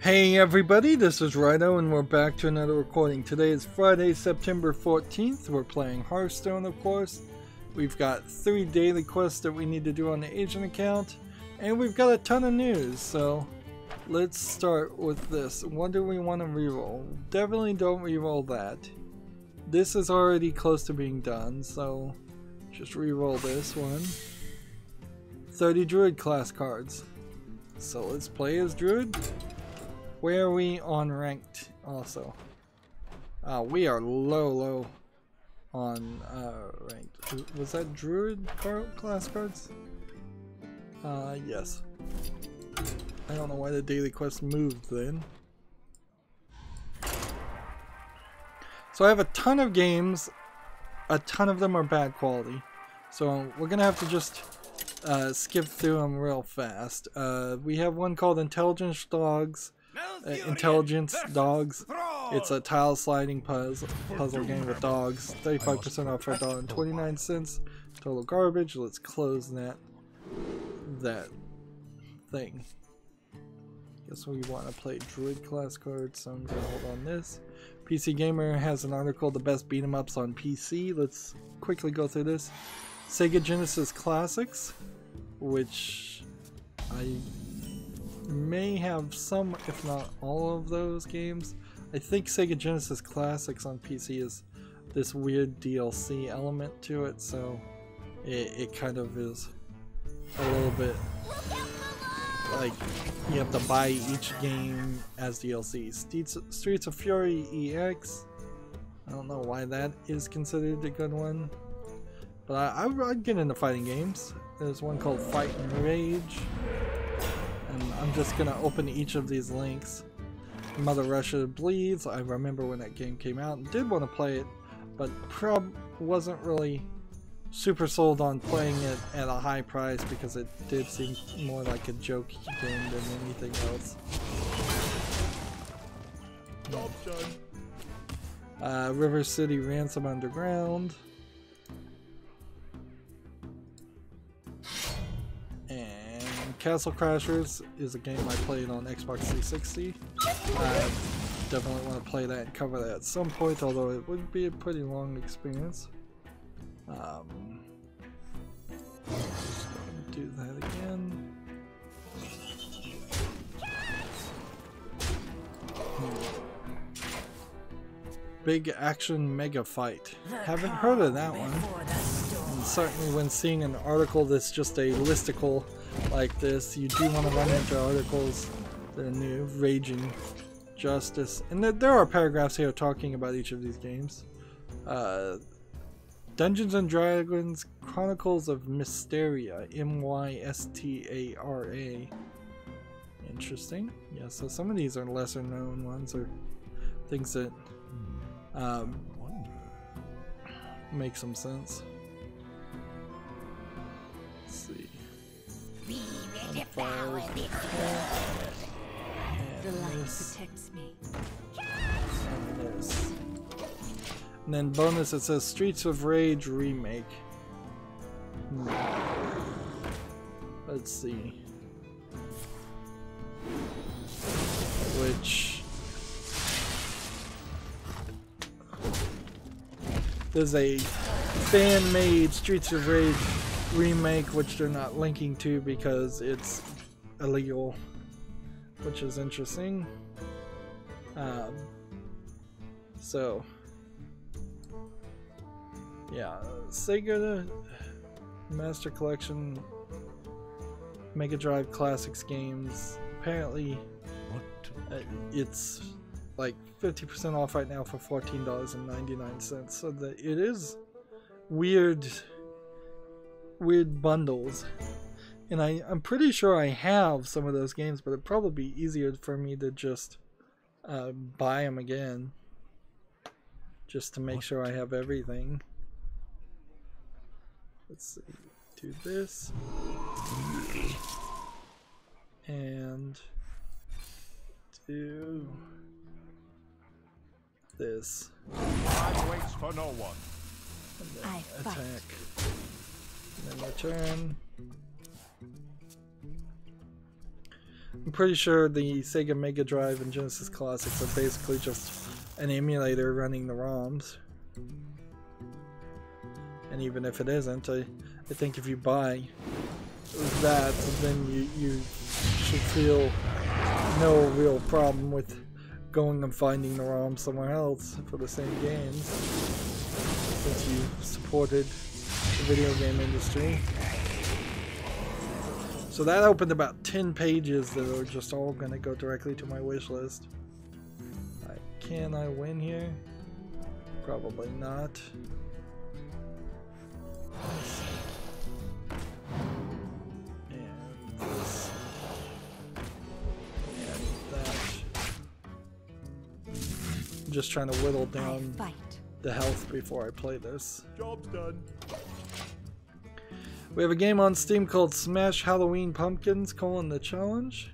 Hey everybody, this is Rydo and we're back to another recording. Today is Friday, September 14th. We're playing Hearthstone, of course. We've got 3 daily quests that we need to do on the agent account. And we've got a ton of news, so let's start with this. What do we want to reroll? Definitely don't reroll that. This is already close to being done, so just reroll this one. 30 Druid class cards. So let's play as Druid. Where are we on ranked also? We are low on ranked. Was that Druid class cards? Yes. I don't know why the daily quest moved then. So I have a ton of games. A ton of them are bad quality. So we're gonna have to just skip through them real fast. We have one called Intelligence Dogs. Intelligence Dogs. It's a tile sliding puzzle game with dogs. 35% off for $1.29. Total garbage. Let's close that thing. Guess we want to play Druid class cards, so I'm gonna hold on this. PC Gamer has an article, the best beat 'em ups on PC. Let's quickly go through this. Sega Genesis Classics, which I may have some, if not all of those games. I think Sega Genesis Classics on PC is this weird DLC element to it, so it kind of is a little bit like you have to buy each game as DLC. Streets of Fury EX. I don't know why that is considered a good one, but I'd get into fighting games. There's one called Fight and Rage. And I'm just gonna open each of these links. Mother Russia Bleeds. I remember when that game came out and did want to play it, but wasn't really super sold on playing it at a high price because it did seem more like a joke game than anything else. River City Ransom Underground. Castle Crashers is a game I played on Xbox 360. I definitely want to play that and cover that at some point, although it would be a pretty long experience. Do that again. Big Action Mega Fight. Haven't heard of that one. And certainly when seeing an article that's just a listicle like this, you do want to run into articles that are new. Raging Justice, and there are paragraphs here talking about each of these games. Dungeons and Dragons Chronicles of Mysteria, M-Y-S-T-A-R-A. Interesting. Yeah, so some of these are lesser known ones, or things that make some sense. Let's see. The light protects me. And then bonus, it says Streets of Rage Remake. Let's see. Which there's a fan-made Streets of Rage remake, which they're not linking to because it's illegal, which is interesting. So yeah, Sega Master Collection Mega Drive Classics games. Apparently it's like 50% off right now for $14.99, so that it is weird bundles, and I'm pretty sure I have some of those games, but it'd probably be easier for me to just buy them again, just to make sure I have everything. Let's see, do this and do this. Time waits for no one. And then attack. And then return. I'm pretty sure the Sega Mega Drive and Genesis Classics are basically just an emulator running the ROMs. And even if it isn't, I think if you buy that, then you should feel no real problem with going and finding the ROM somewhere else for the same games, since you supported the video game industry. So that opened about 10 pages that are just all going to go directly to my wish list. Can I win here? Probably not. And this. And that. I'm just trying to whittle down the health before I play this. Job's done. We have a game on Steam called Smash Halloween Pumpkins: The Challenge.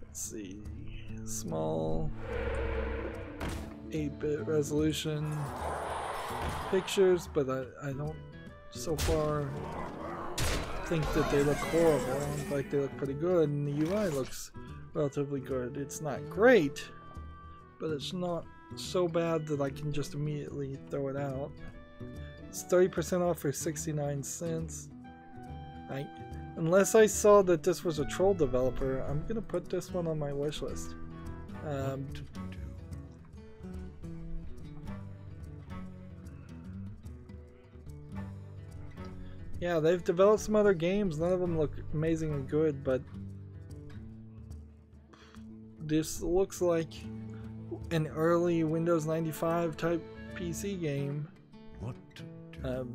Let's see. Small 8-bit resolution pictures, but I don't so far think that they look horrible. In fact, they look pretty good, and the UI looks relatively good. It's not great, but it's not so bad that I can just immediately throw it out. It's 30% off for 69 cents. Unless I saw that this was a troll developer, I'm gonna put this one on my wish list. Yeah, they've developed some other games. None of them look amazingly good, but this looks like an early Windows 95 type PC game. What to do?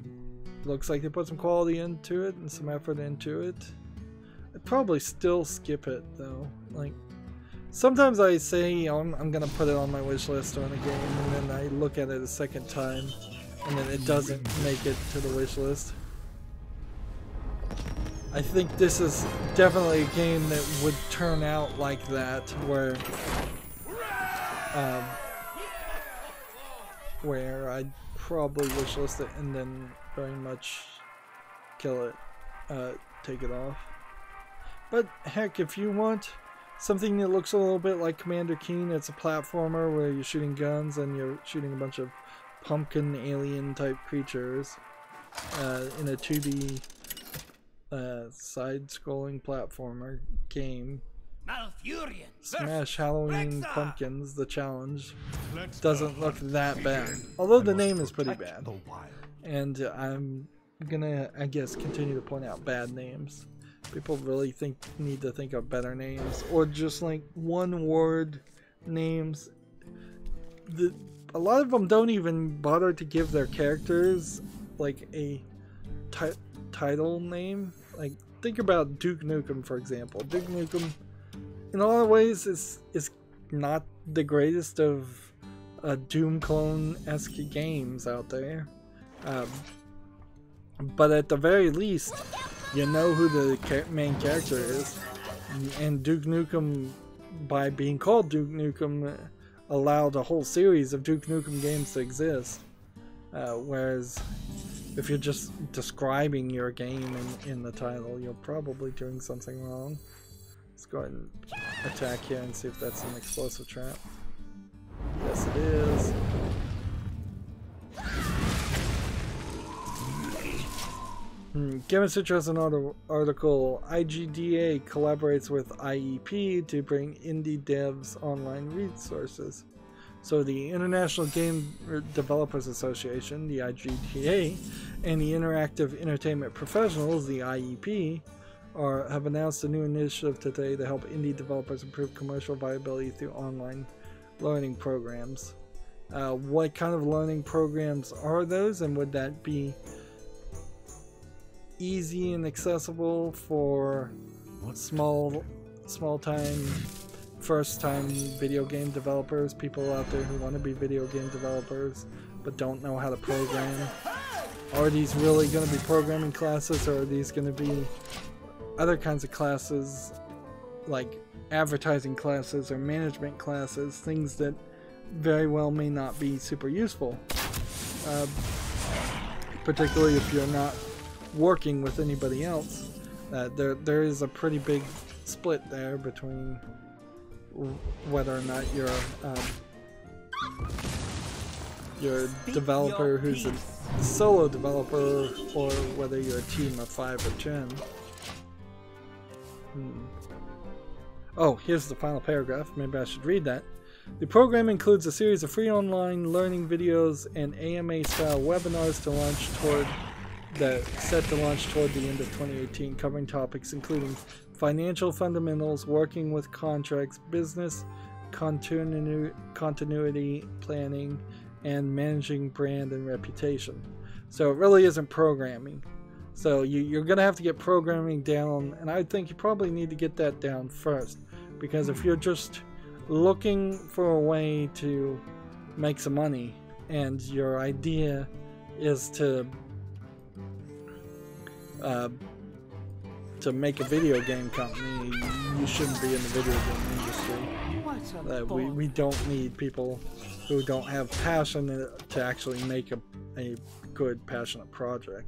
Looks like they put some quality into it and some effort into it. I'd probably still skip it though. Like, sometimes I say I'm gonna put it on my wish list on a game, and then I look at it a second time, and then it doesn't make it to the wish list. I think this is definitely a game that would turn out like that, where I'd probably wishlist it and then very much kill it, take it off. But heck, if you want something that looks a little bit like Commander Keen, it's a platformer where you're shooting guns and you're shooting a bunch of pumpkin alien type creatures in a 2D side-scrolling platformer game. Smash Halloween Pumpkins: The Challenge doesn't look that bad, although the name is pretty bad. And I'm gonna, I guess, continue to point out bad names. People really need to think of better names, or just like one-word names. A lot of them don't even bother to give their characters like a title name. Like, think about Duke Nukem, for example. Duke Nukem, in a lot of ways, is not the greatest of Doom clone-esque games out there. But at the very least, you know who the main character is. And Duke Nukem, by being called Duke Nukem, allowed a whole series of Duke Nukem games to exist. Whereas if you're just describing your game in the title, you're probably doing something wrong. Let's go ahead and attack here and see if that's an explosive trap. Yes, it is. Game of Citrus, an article. IGDA collaborates with IEP to bring indie devs online resources. So the International Game Developers Association, the IGDA, and the Interactive Entertainment Professionals, the IEP, have announced a new initiative today to help indie developers improve commercial viability through online learning programs. What kind of learning programs are those, and would that be easy and accessible for small-time, first-time video game developers, people out there who want to be video game developers but don't know how to program? Are these really going to be programming classes, or are these going to be other kinds of classes like advertising classes or management classes, things that very well may not be super useful, particularly if you're not working with anybody else? There is a pretty big split there between whether or not you're a developer who's a solo developer or whether you're a team of 5 or 10. Oh, here's the final paragraph. Maybe I should read that. The program includes a series of free online learning videos and AMA-style webinars set to launch toward the end of 2018, covering topics including financial fundamentals, working with contracts, business continuity planning, and managing brand and reputation. So it really isn't programming. So you're going to have to get programming down, and I think you probably need to get that down first, because if you're just looking for a way to make some money and your idea is to make a video game company, you shouldn't be in the video game industry. We don't need people who don't have passion to actually make a good, passionate project.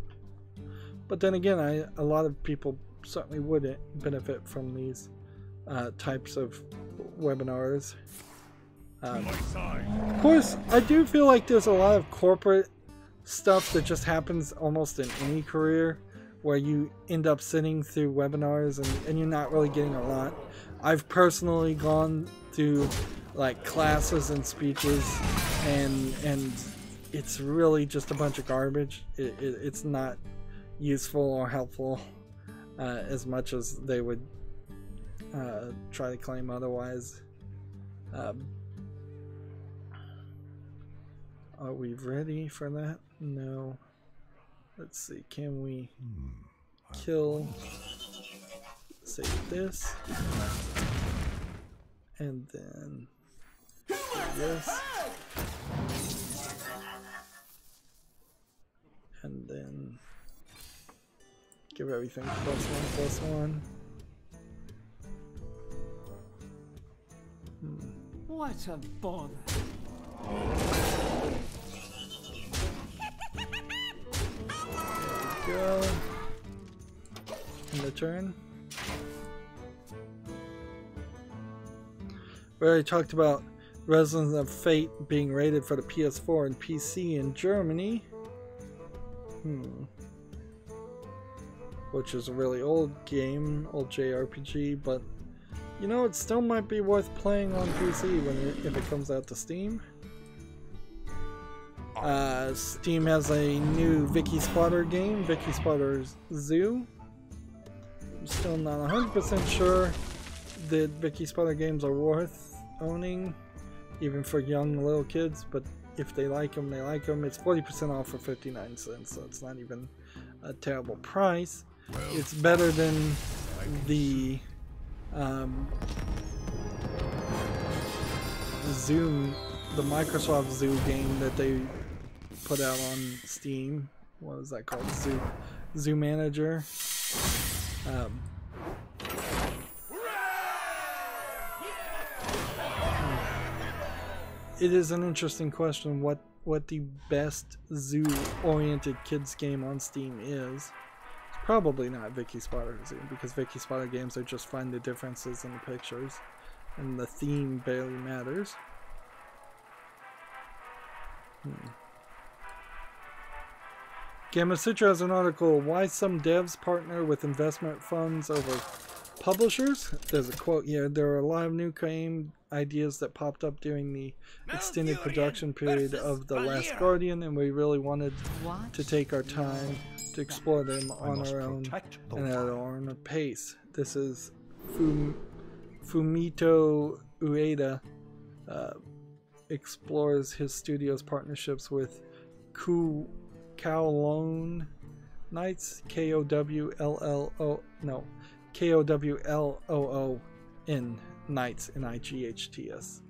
But then again, a lot of people certainly would benefit from these types of webinars. Of course, I do feel like there's a lot of corporate stuff that just happens almost in any career, where you end up sitting through webinars and you're not really getting a lot. I've personally gone through like classes and speeches, and it's really just a bunch of garbage. It's not useful or helpful as much as they would try to claim otherwise. Are we ready for that? No. Let's see, can we kill, save this, and then do this, and then give everything +1/+1. What a bother. Go. In the turn. We already talked about Resonance of Fate being rated for the PS4 and PC in Germany. Which is a really old game, old JRPG, but you know, it still might be worth playing on PC if it comes out to Steam. Steam has a new Vicky Spotter game, Vicky Spotter Zoo. I'm still not 100% sure that Vicky Spotter games are worth owning, even for young little kids, but if they like them, they like them. It's 40% off for 59 cents, so it's not even a terrible price. It's better than the Microsoft Zoo game that they put out on Steam. What was that called? Zoo Manager. It is an interesting question what the best zoo-oriented kids game on Steam is. It's probably not Vicky Spotter Zoo, because Vicky Spotter games are just find the differences in the pictures, and the theme barely matters. Gamasutra has an article, Why Some Devs Partner with Investment Funds Over Publishers. There's a quote here, there are a lot of new game ideas that popped up during the extended production period of The Last Guardian, and we really wanted to take our time to explore them on our own and at our own pace. This is Fumito Ueda explores his studio's partnerships with Kowloon Knights, Kowloon Knights, Nights.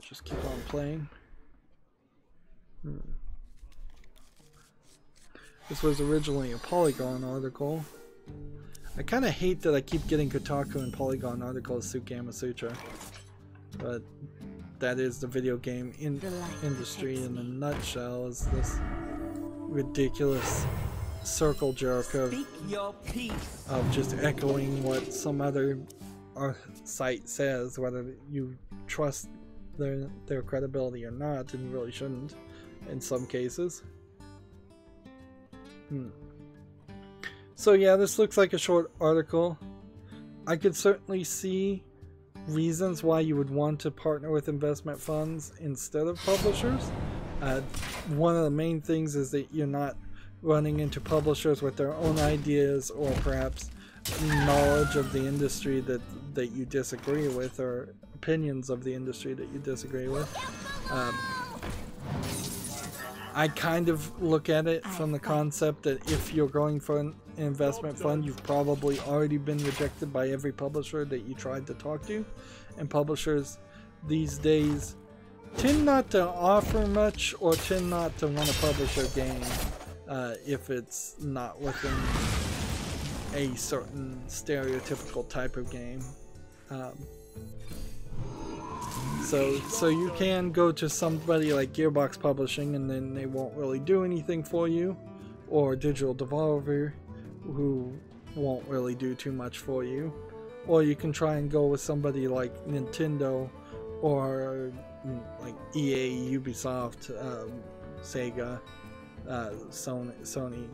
Just keep on playing. This was originally a Polygon article. I kind of hate that I keep getting Kotaku and Polygon articles through Gamasutra, but that is the video game industry in a nutshell. Is this ridiculous circle jerk of Speak your peace. just echoing what some other site says, whether you trust their credibility or not, and you really shouldn't in some cases. So yeah, this looks like a short article. I could certainly see reasons why you would want to partner with investment funds instead of publishers. One of the main things is that you're not running into publishers with their own ideas or perhaps knowledge of the industry that you disagree with, or opinions of the industry that you disagree with. I kind of look at it from the concept that if you're going for an investment fund, you've probably already been rejected by every publisher that you tried to talk to, and publishers these days tend not to offer much or tend not to want to publish a game if it's not within a certain stereotypical type of game. So you can go to somebody like Gearbox Publishing and then they won't really do anything for you, or Digital Devolver, who won't really do too much for you, or you can try and go with somebody like Nintendo or like EA, Ubisoft, Sega, Sony,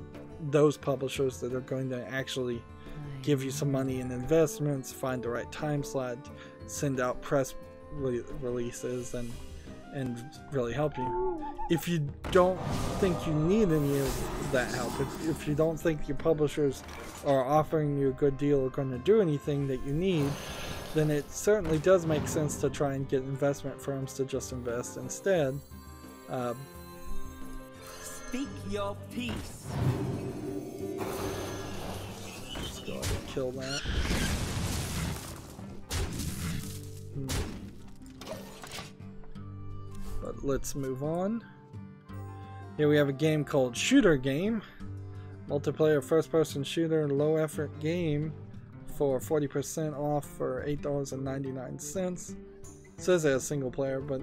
those publishers that are going to actually give you some money in investments, find the right time slot, send out press releases, and really help you. If you don't think you need any of that help, if you don't think your publishers are offering you a good deal or going to do anything that you need, then it certainly does make sense to try and get investment firms to just invest instead. Speak your peace. Let's go ahead and kill that. But let's move on. Here we have a game called Shooter Game. Multiplayer first-person shooter, low-effort game for 40% off for $8.99. It says it has single player, but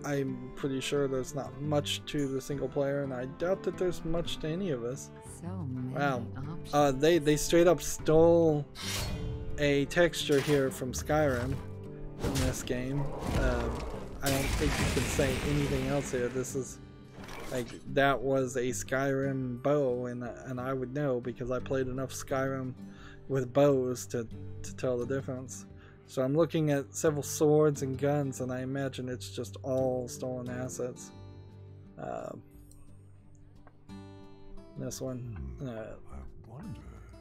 I'm pretty sure there's not much to the single player, and I doubt that there's much to any of this. So many wow. options. They straight up stole a texture here from Skyrim in this game. I don't think you can say anything else here. This is like, that was a Skyrim bow, and I would know because I played enough Skyrim with bows to tell the difference. So I'm looking at several swords and guns, and I imagine it's just all stolen assets. This one,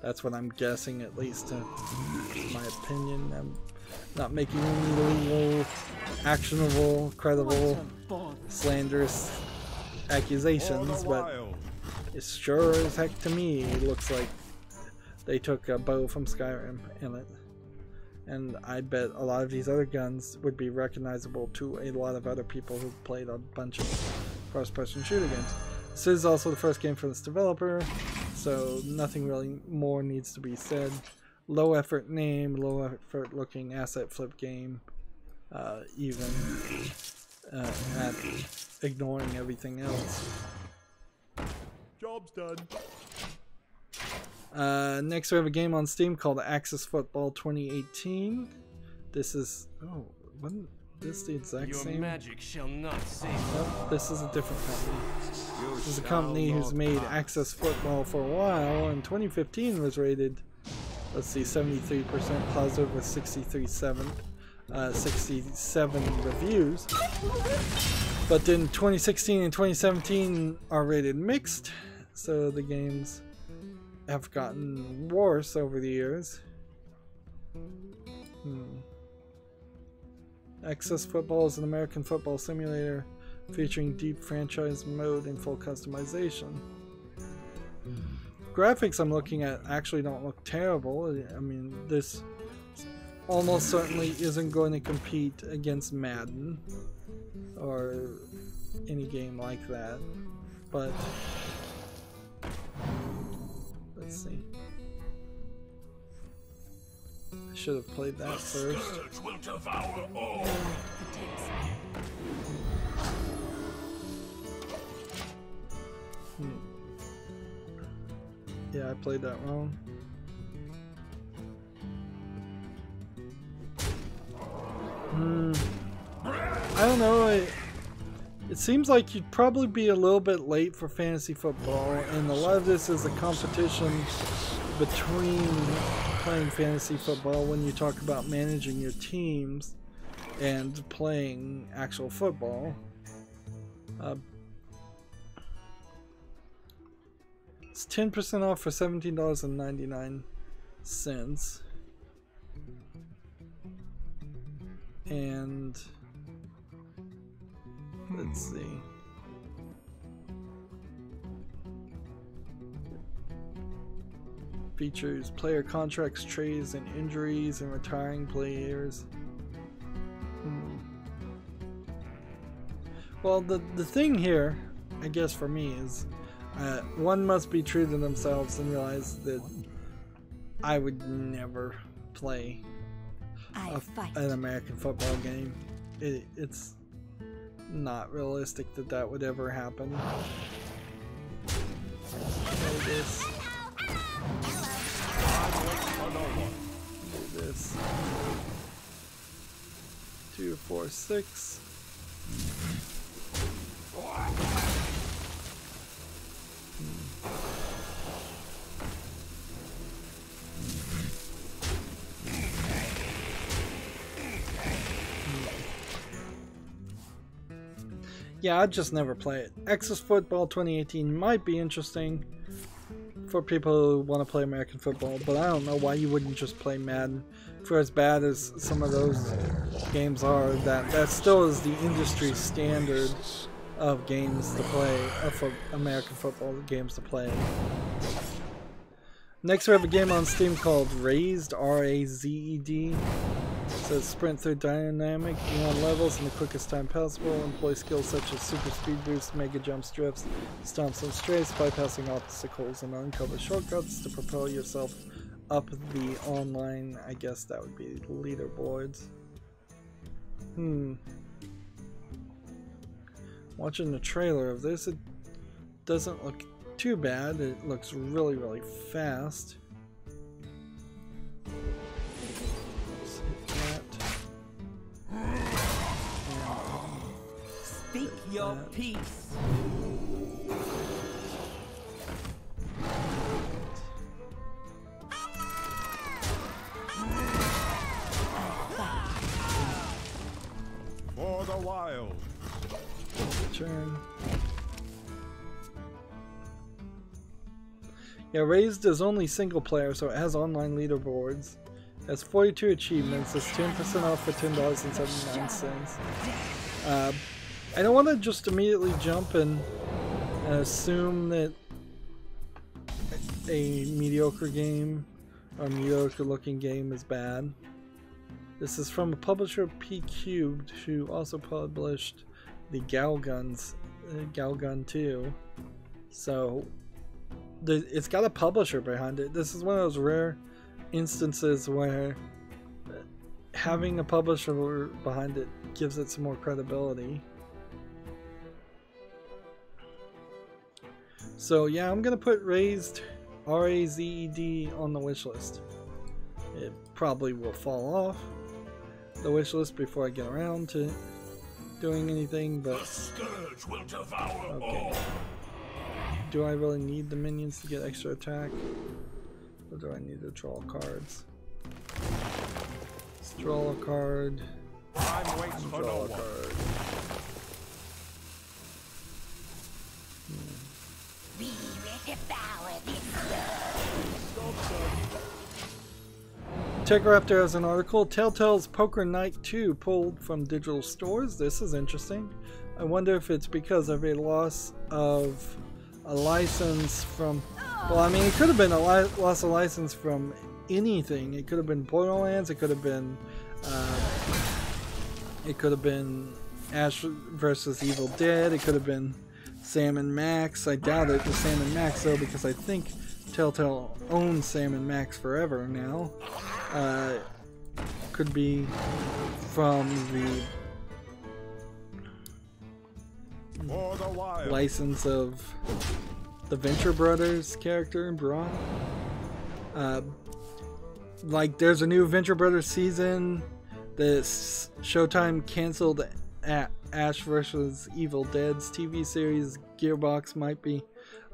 that's what I'm guessing, at least in my opinion. I'm not making any legal, actionable, credible, slanderous accusations, but it sure as heck to me looks like they took a bow from Skyrim in it. And I bet a lot of these other guns would be recognizable to a lot of other people who played a bunch of first-person shooter games. This is also the first game for this developer, so nothing really more needs to be said. Low effort name, low effort looking asset flip game, even at ignoring everything else. Job's done. Next we have a game on Steam called Axis Football 2018. This is, oh, wasn't this the exact same? Your magic shall not save. Nope, this is a different company. This is a company who's made Axis Football for a while. In 2015 was rated, let's see, 73% positive with 67 reviews. But then 2016 and 2017 are rated mixed, so the games have gotten worse over the years. Axis Football is an American football simulator featuring deep franchise mode and full customization. Graphics I'm looking at actually don't look terrible. I mean, this almost certainly isn't going to compete against Madden or any game like that, but let's see. I should have played that first. Will devour all. Yeah, I played that wrong. I don't know. It seems like you'd probably be a little bit late for fantasy football, and a lot of this is a competition between playing fantasy football when you talk about managing your teams and playing actual football. It's 10% off for $17.99. And let's see. Features player contracts, trades, and injuries, and retiring players. Well, the thing here, I guess for me, is one must be true to themselves and realize that I would never play an American football game. It's not realistic that that would ever happen. Do this. Do this. 2, 4, 6. Yeah, I'd just never play it. Texas Football 2018 might be interesting for people who want to play American football, but I don't know why you wouldn't just play Madden. For as bad as some of those games are, that still is the industry standard of games to play, for American football games to play. Next we have a game on Steam called Razed, R-A-Z-E-D. It says sprint through dynamic neon levels in the quickest time possible. Employ skills such as super speed boost, mega jumps, drifts, stomps and strays, bypassing obstacles, and uncover shortcuts to propel yourself up the online, I guess that would be leaderboards. Watching the trailer of this, it doesn't look too bad. It looks really, really fast. Speak your peace. For the wild. Turn. Yeah, Raised is only single player, so it has online leaderboards. It has 42 achievements. It's 10% off for $10.79. I don't want to just immediately jump and assume that a mediocre game or mediocre looking game is bad. This is from a publisher, P Cubed, who also published the Galgun 2. So it's got a publisher behind it. This is one of those rare instances where having a publisher behind it gives it some more credibility. So yeah, I'm gonna put Razed, R-A-Z-E-D, on the wish list. It probably will fall off the wish list before I get around to doing anything, but The scourge will devour okay. all. Do I really need the minions to get extra attack? Or do I need to draw cards? Let's draw a card. Time waits for no Draw a one. card. We will devour this TechRaptor has an article. Telltale's Poker Night 2 pulled from digital stores. This is interesting. I wonder if it's because of a loss of a license from... Well, I mean, it could have been a loss of license from anything. It could have been Borderlands. It could have been... Ash vs. Evil Dead. It could have been Sam & Max. I doubt it was Sam & Max, though, because I think Telltale owns Sam & Max forever now. Could be from the For the wild. license of the Venture Brothers character in Braun. Like, there's a new Venture Brothers season. The Showtime canceled Ash vs. Evil Dead's TV series. Gearbox might be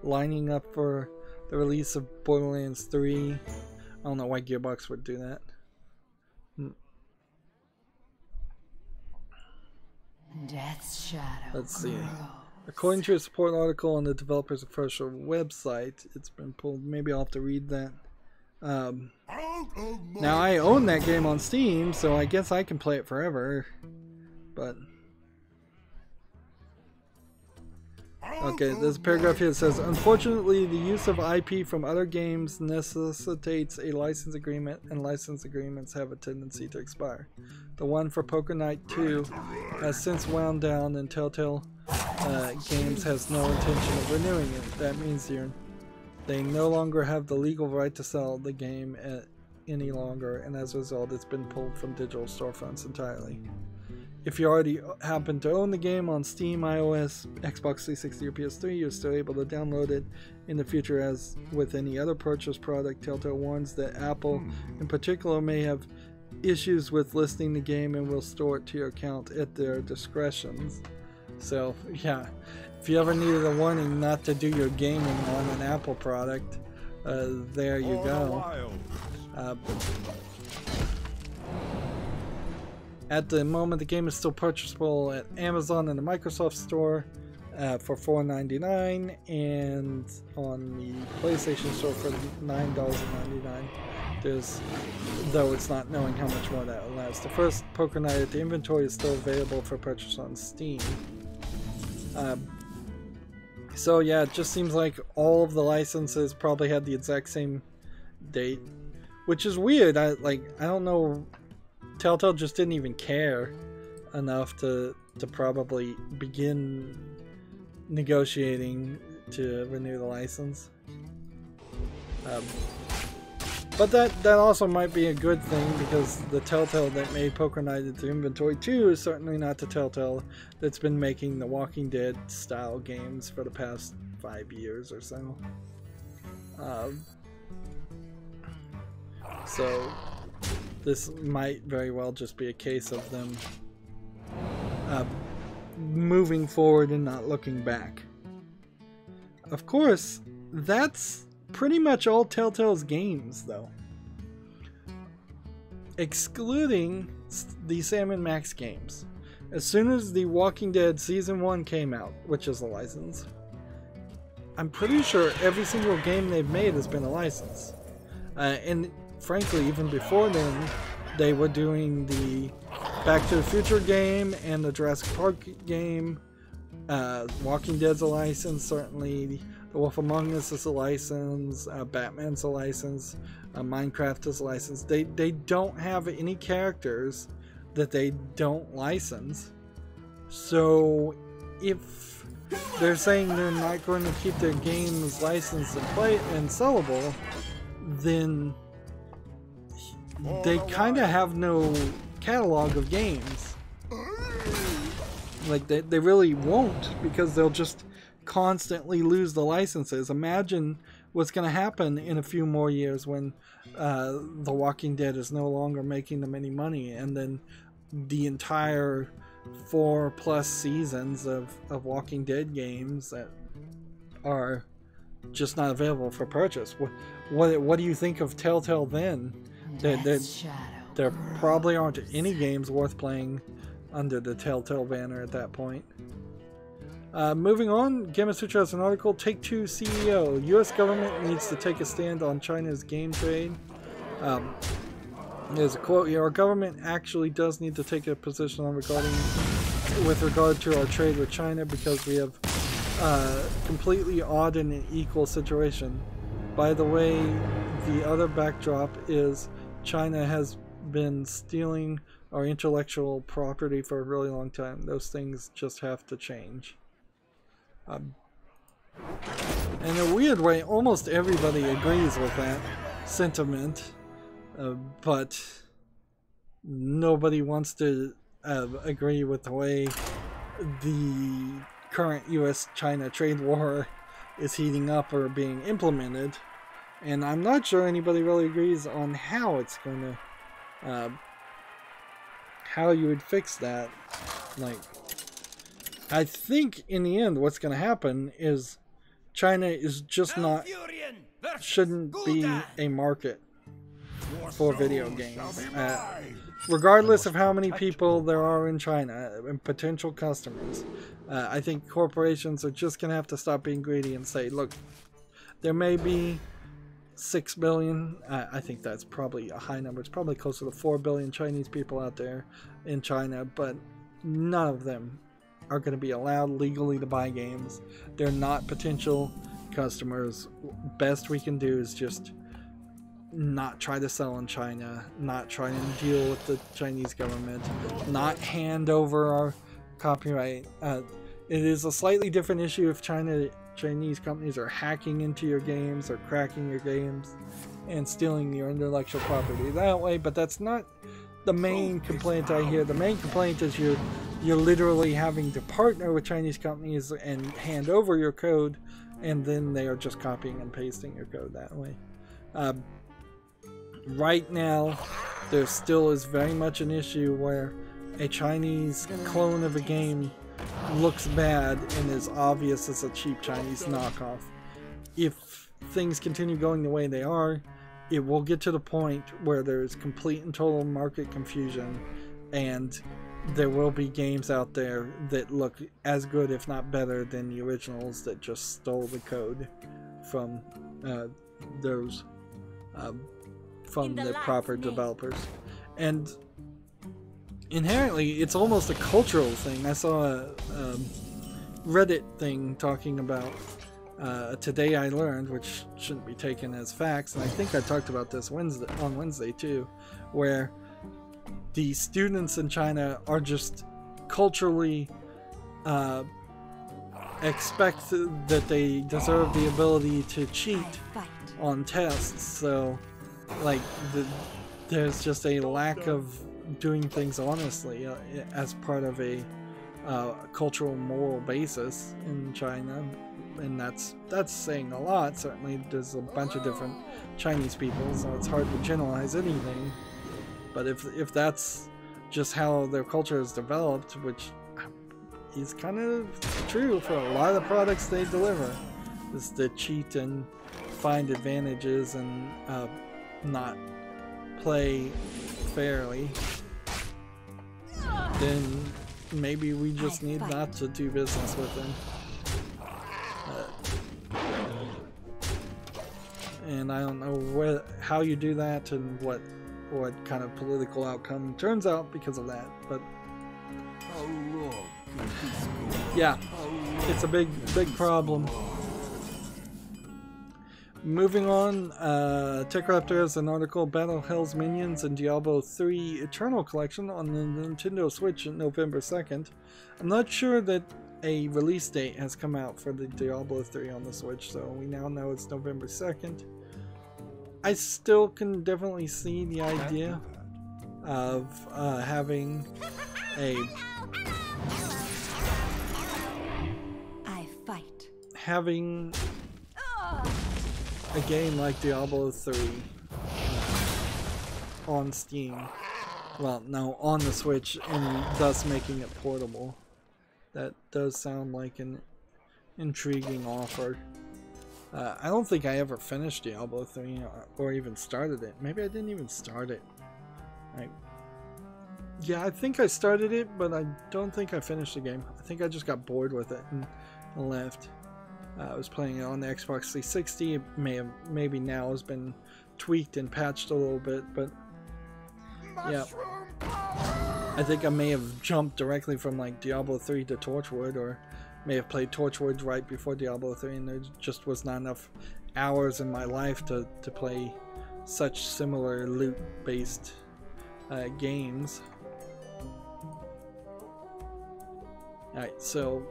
lining up for the release of Borderlands 3. I don't know why Gearbox would do that. Death's shadow. Let's see. According to a support article on the developer's official website, it's been pulled. Maybe I'll have to read that. Now, I own that game on Steam, so I guess I can play it forever. But okay, there's a paragraph here that says, unfortunately, the use of IP from other games necessitates a license agreement, and license agreements have a tendency to expire. The one for Poker Night 2 has since wound down, and Telltale Games has no intention of renewing it. That means they no longer have the legal right to sell the game any longer, and as a result, it's been pulled from digital storefronts entirely. If you already happen to own the game on Steam, iOS, Xbox 360, or PS3, you're still able to download it in the future. As with any other purchase product, Telltale warns that Apple, in particular, may have issues with listing the game and will store it to your account at their discretions. So, yeah, if you ever needed a warning not to do your gaming on an Apple product, there you go. At the moment, the game is still purchasable at Amazon and the Microsoft Store for $4.99, and on the PlayStation Store for $9.99. Though it's not knowing how much more that will last. The first Poker Night at the inventory is still available for purchase on Steam. So yeah, it just seems like all of the licenses probably had the exact same date, which is weird. I don't know. Telltale just didn't even care enough to probably begin negotiating to renew the license. But that also might be a good thing, because the Telltale that made Poker Night at the Inventory 2 is certainly not the Telltale that's been making the Walking Dead style games for the past 5 years or so. So this might very well just be a case of them moving forward and not looking back. Of course, that's pretty much all Telltale's games, though. Excluding the Sam & Max games. As soon as The Walking Dead Season 1 came out, which is a license, I'm pretty sure every single game they've made has been a license. And frankly, even before then, they were doing the Back to the Future game and the Jurassic Park game. Walking Dead's a license, certainly. The Wolf Among Us is a license. Batman's a license. Minecraft is a license. They don't have any characters that they don't license. So if they're saying they're not going to keep their games licensed and sellable, then they kind of have no catalog of games. Like, they really won't, because they'll just constantly lose the licenses. Imagine what's going to happen in a few more years when The Walking Dead is no longer making them any money, and then the entire 4+ seasons of Walking Dead games that are just not available for purchase. What do you think of Telltale then? There probably aren't any games worth playing under the Telltale banner at that point. Moving on, Gamasutra has an article. Take-Two CEO. U.S. government needs to take a stand on China's game trade. There's a quote here. Our government actually does need to take a position with regard to our trade with China, because we have completely odd and equal situation. By the way, the other backdrop is China has been stealing our intellectual property for a really long time. Those things just have to change. In a weird way, almost everybody agrees with that sentiment, but nobody wants to agree with the way the current US-China trade war is heating up or being implemented, and I'm not sure anybody really agrees on how it's going to, how you would fix that. Like, I think in the end what's going to happen is China is just not, shouldn't be a market for video games. Regardless of how many people there are in China and potential customers, I think corporations are just going to have to stop being greedy and say, look, there may be 6 billion, I think that's probably a high number, it's probably closer to 4 billion Chinese people out there in China, but none of them are going to be allowed legally to buy games. They're not potential customers. Best we can do is just not try to sell in China, not try and deal with the Chinese government, not hand over our copyright. It is a slightly different issue if Chinese companies are hacking into your games or cracking your games and stealing your intellectual property that way, but that's not the main complaint I hear. The main complaint is you're literally having to partner with Chinese companies and hand over your code, and then they are just copying and pasting your code that way. Right now, there still is very much an issue where a Chinese clone of a game looks bad and is obvious as a cheap Chinese knockoff. If things continue going the way they are, it will get to the point where there's complete and total market confusion, and there will be games out there that look as good, if not better, than the originals that just stole the code from those from the proper developers. And inherently, it's almost a cultural thing. I saw a Reddit thing talking about Today I Learned, which shouldn't be taken as facts, and I think I talked about this on Wednesday too, where the students in China are just culturally expect that they deserve the ability to cheat on tests. So like there's just a lack of doing things honestly as part of a cultural moral basis in China, and that's saying a lot. Certainly there's a bunch of different Chinese people, so it's hard to generalize anything, but if that's just how their culture is developed, which is kind of true for a lot of the products they deliver, is to cheat and find advantages and not play fairly, then maybe we just need not to do business with them. And I don't know how you do that and what kind of political outcome turns out because of that, but yeah, it's a big problem. Moving on, TechRaptor has an article, Battle Hell's Minions and Diablo 3 Eternal Collection on the Nintendo Switch on November 2nd. I'm not sure that a release date has come out for the Diablo 3 on the Switch, so we now know it's November 2nd. I still can definitely see the idea of having a a game like Diablo 3 on Steam. Well, no, on the Switch, and thus making it portable. That does sound like an intriguing offer. I don't think I ever finished Diablo 3 or even started it. Maybe I didn't even start it. Yeah, I think I started it, but I don't think I finished the game. I think I just got bored with it and left. I was playing it on the Xbox 360. It maybe now has been tweaked and patched a little bit, but yeah. I think I may have jumped directly from like Diablo 3 to Torchwood, or may have played Torchwood right before Diablo 3, and there just was not enough hours in my life to play such similar loot-based games. Alright, so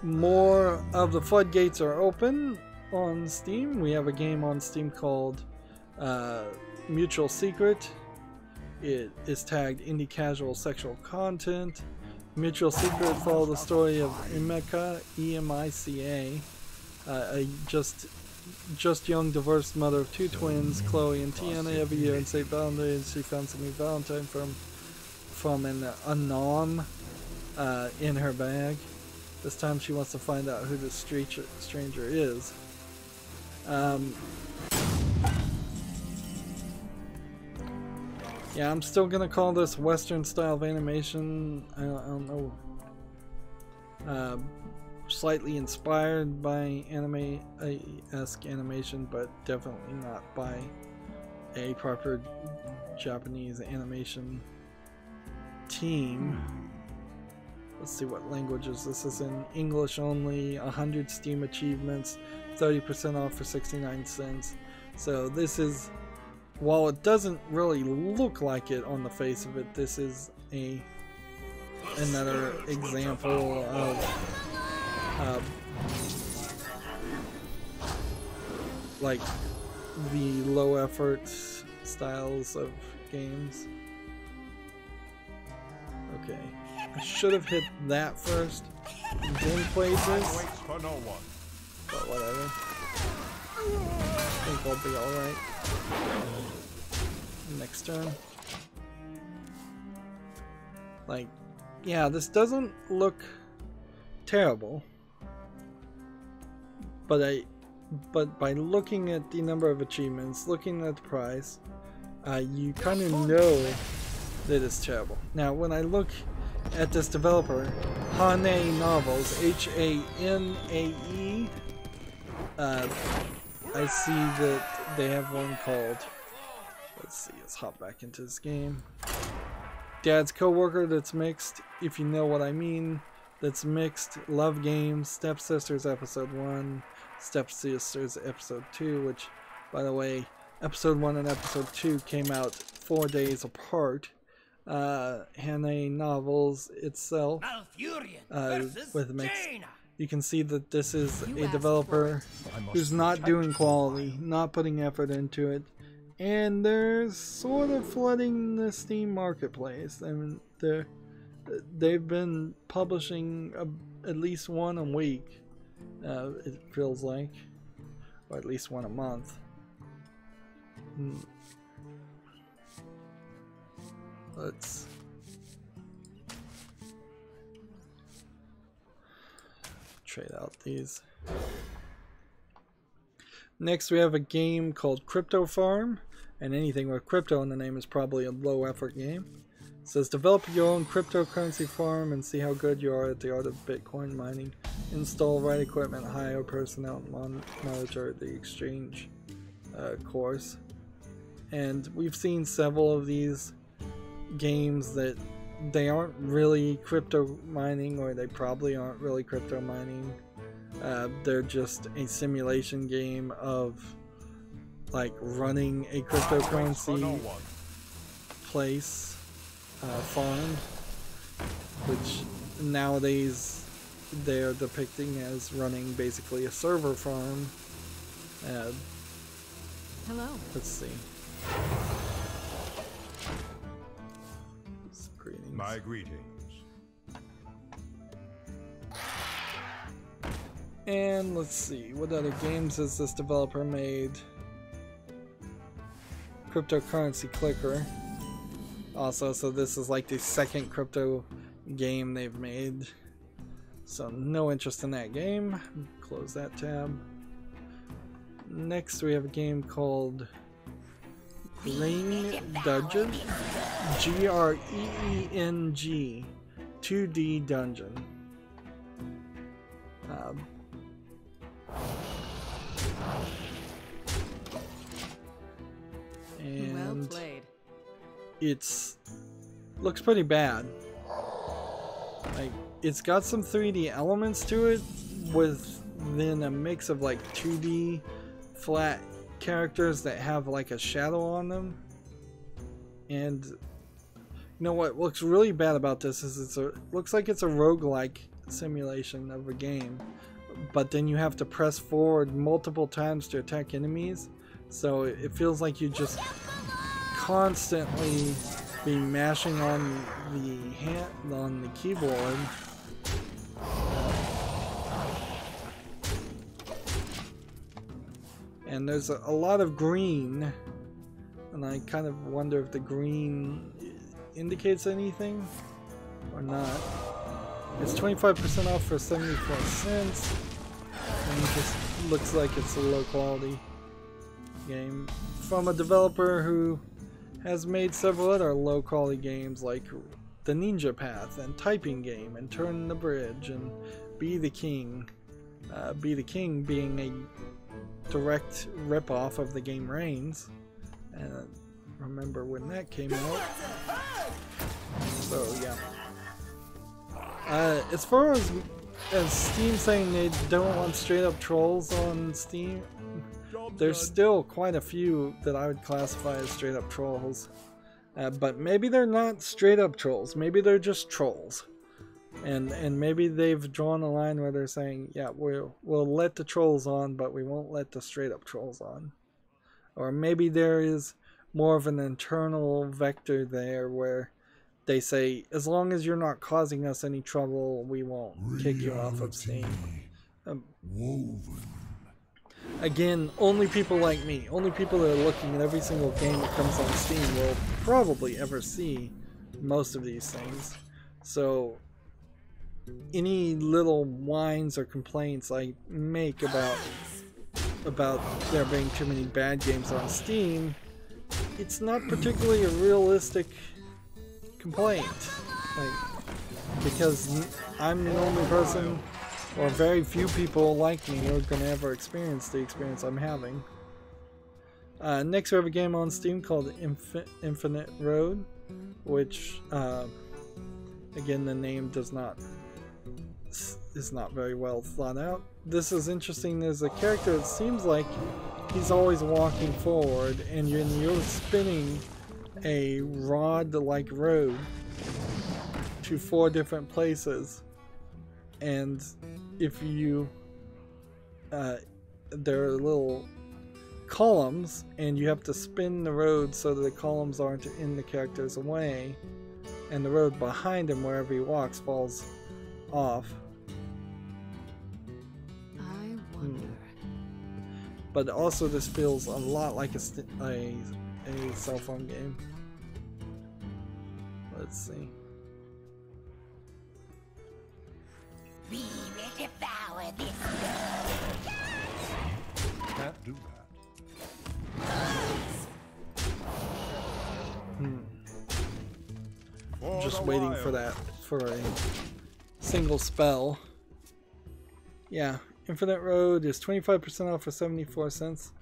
more of the floodgates are open on Steam. We have a game on Steam called Mutual Secret. It is tagged indie casual sexual content. Mutual Secret follows the story of Emika, E-M-I-C-A, A just young, diverse mother of 2 twins, Chloe and Tiana. Every year on St. Valentine's, she finds a new Valentine from an anon in her bag. This time she wants to find out who this stranger is. Yeah, I'm still gonna call this Western style of animation. I don't know. Slightly inspired by anime-esque animation, but definitely not by a proper Japanese animation team. Let's see what languages this is in. English only, 100 Steam achievements, 30% off for 69 cents. So this is, while it doesn't really look like it on the face of it, this is another example of like the low effort styles of games. Okay, I should have hit that first, then played this, Waits for no one. but whatever. I think I'll be alright. Next turn. Like, yeah, this doesn't look terrible. But by looking at the number of achievements, looking at the price, you kind of know that it's terrible. Now, when I look at this developer, Hane Novels, Hanae, I see that they have one called, let's see, let's hop back into this game. Dad's Coworker, that's mixed, if you know what I mean. That's mixed. Love Games, Stepsisters Episode 1, Stepsisters Episode 2, which, by the way, Episode 1 and Episode 2 came out 4 days apart. Hanae Novels itself, with mixed. You can see that this is a developer who's not doing quality, not putting effort into it, and they're sort of flooding the Steam marketplace. I mean, they've been publishing at least one a week, it feels like, or at least one a month. Let's trade out these. Next we have a game called Crypto Farm, and anything with crypto in the name is probably a low effort game. It says develop your own cryptocurrency farm and see how good you are at the art of Bitcoin mining. Install right equipment, hire personnel, monitor the exchange course. And we've seen several of these games that they aren't really crypto mining, or they probably aren't really crypto mining. They're just a simulation game of like running a cryptocurrency place. Farm, which nowadays they're depicting as running basically a server farm. Hello. Let's see. Greetings. My greetings. And let's see, what other games has this developer made? Cryptocurrency Clicker. Also, so this is like the second crypto game they've made. So no interest in that game. Close that tab. Next we have a game called Green Dungeon. G-R-E-E-N-G. 2D Dungeon. And well played. It's looks pretty bad. Like, it's got some 3D elements to it, within a mix of like 2D flat characters that have like a shadow on them. And you know what looks really bad about this is looks like it's a roguelike simulation of a game, but then you have to press forward multiple times to attack enemies, so it feels like you just constantly be mashing on the keyboard. And there's a lot of green, and I kind of wonder if the green indicates anything or not. It's 25% off for 74 cents, and it just looks like it's a low quality game from a developer who has made several other low quality games like The Ninja Path and Typing Game and Turn the Bridge and Be the King. Be the King being a direct ripoff of the game Reigns, and remember when that came out. So yeah. As far as Steam saying they don't want straight up trolls on Steam, there's still quite a few that I would classify as straight up trolls. But maybe they're not straight up trolls. Maybe they're just trolls. And maybe they've drawn a line where they're saying, yeah, we'll let the trolls on, but we won't let the straight up trolls on. Or maybe there is more of an internal vector there where they say, as long as you're not causing us any trouble, we won't kick you off of Steam. Again, only people like me, only people that are looking at every single game that comes on Steam will probably ever see most of these things. So any little whines or complaints I make about there being too many bad games on Steam, it's not particularly a realistic complaint, because I'm the only person, or very few people like me, who are going to ever experience the experience I'm having. Next we have a game on Steam called Infinite Road, which again the name is not very well thought out. This is interesting. There's a character that seems like he's always walking forward, and you're spinning a rod-like road to 4 different places, and if you there are little columns, and you have to spin the road so that the columns aren't in the character's way, and the road behind him wherever he walks falls off. I wonder. But also this feels a lot like a cell phone game. Let's see. We will devour this. Can't do that. Just waiting for that for a single spell. Yeah, Infinite Road is 25% off for 74 cents.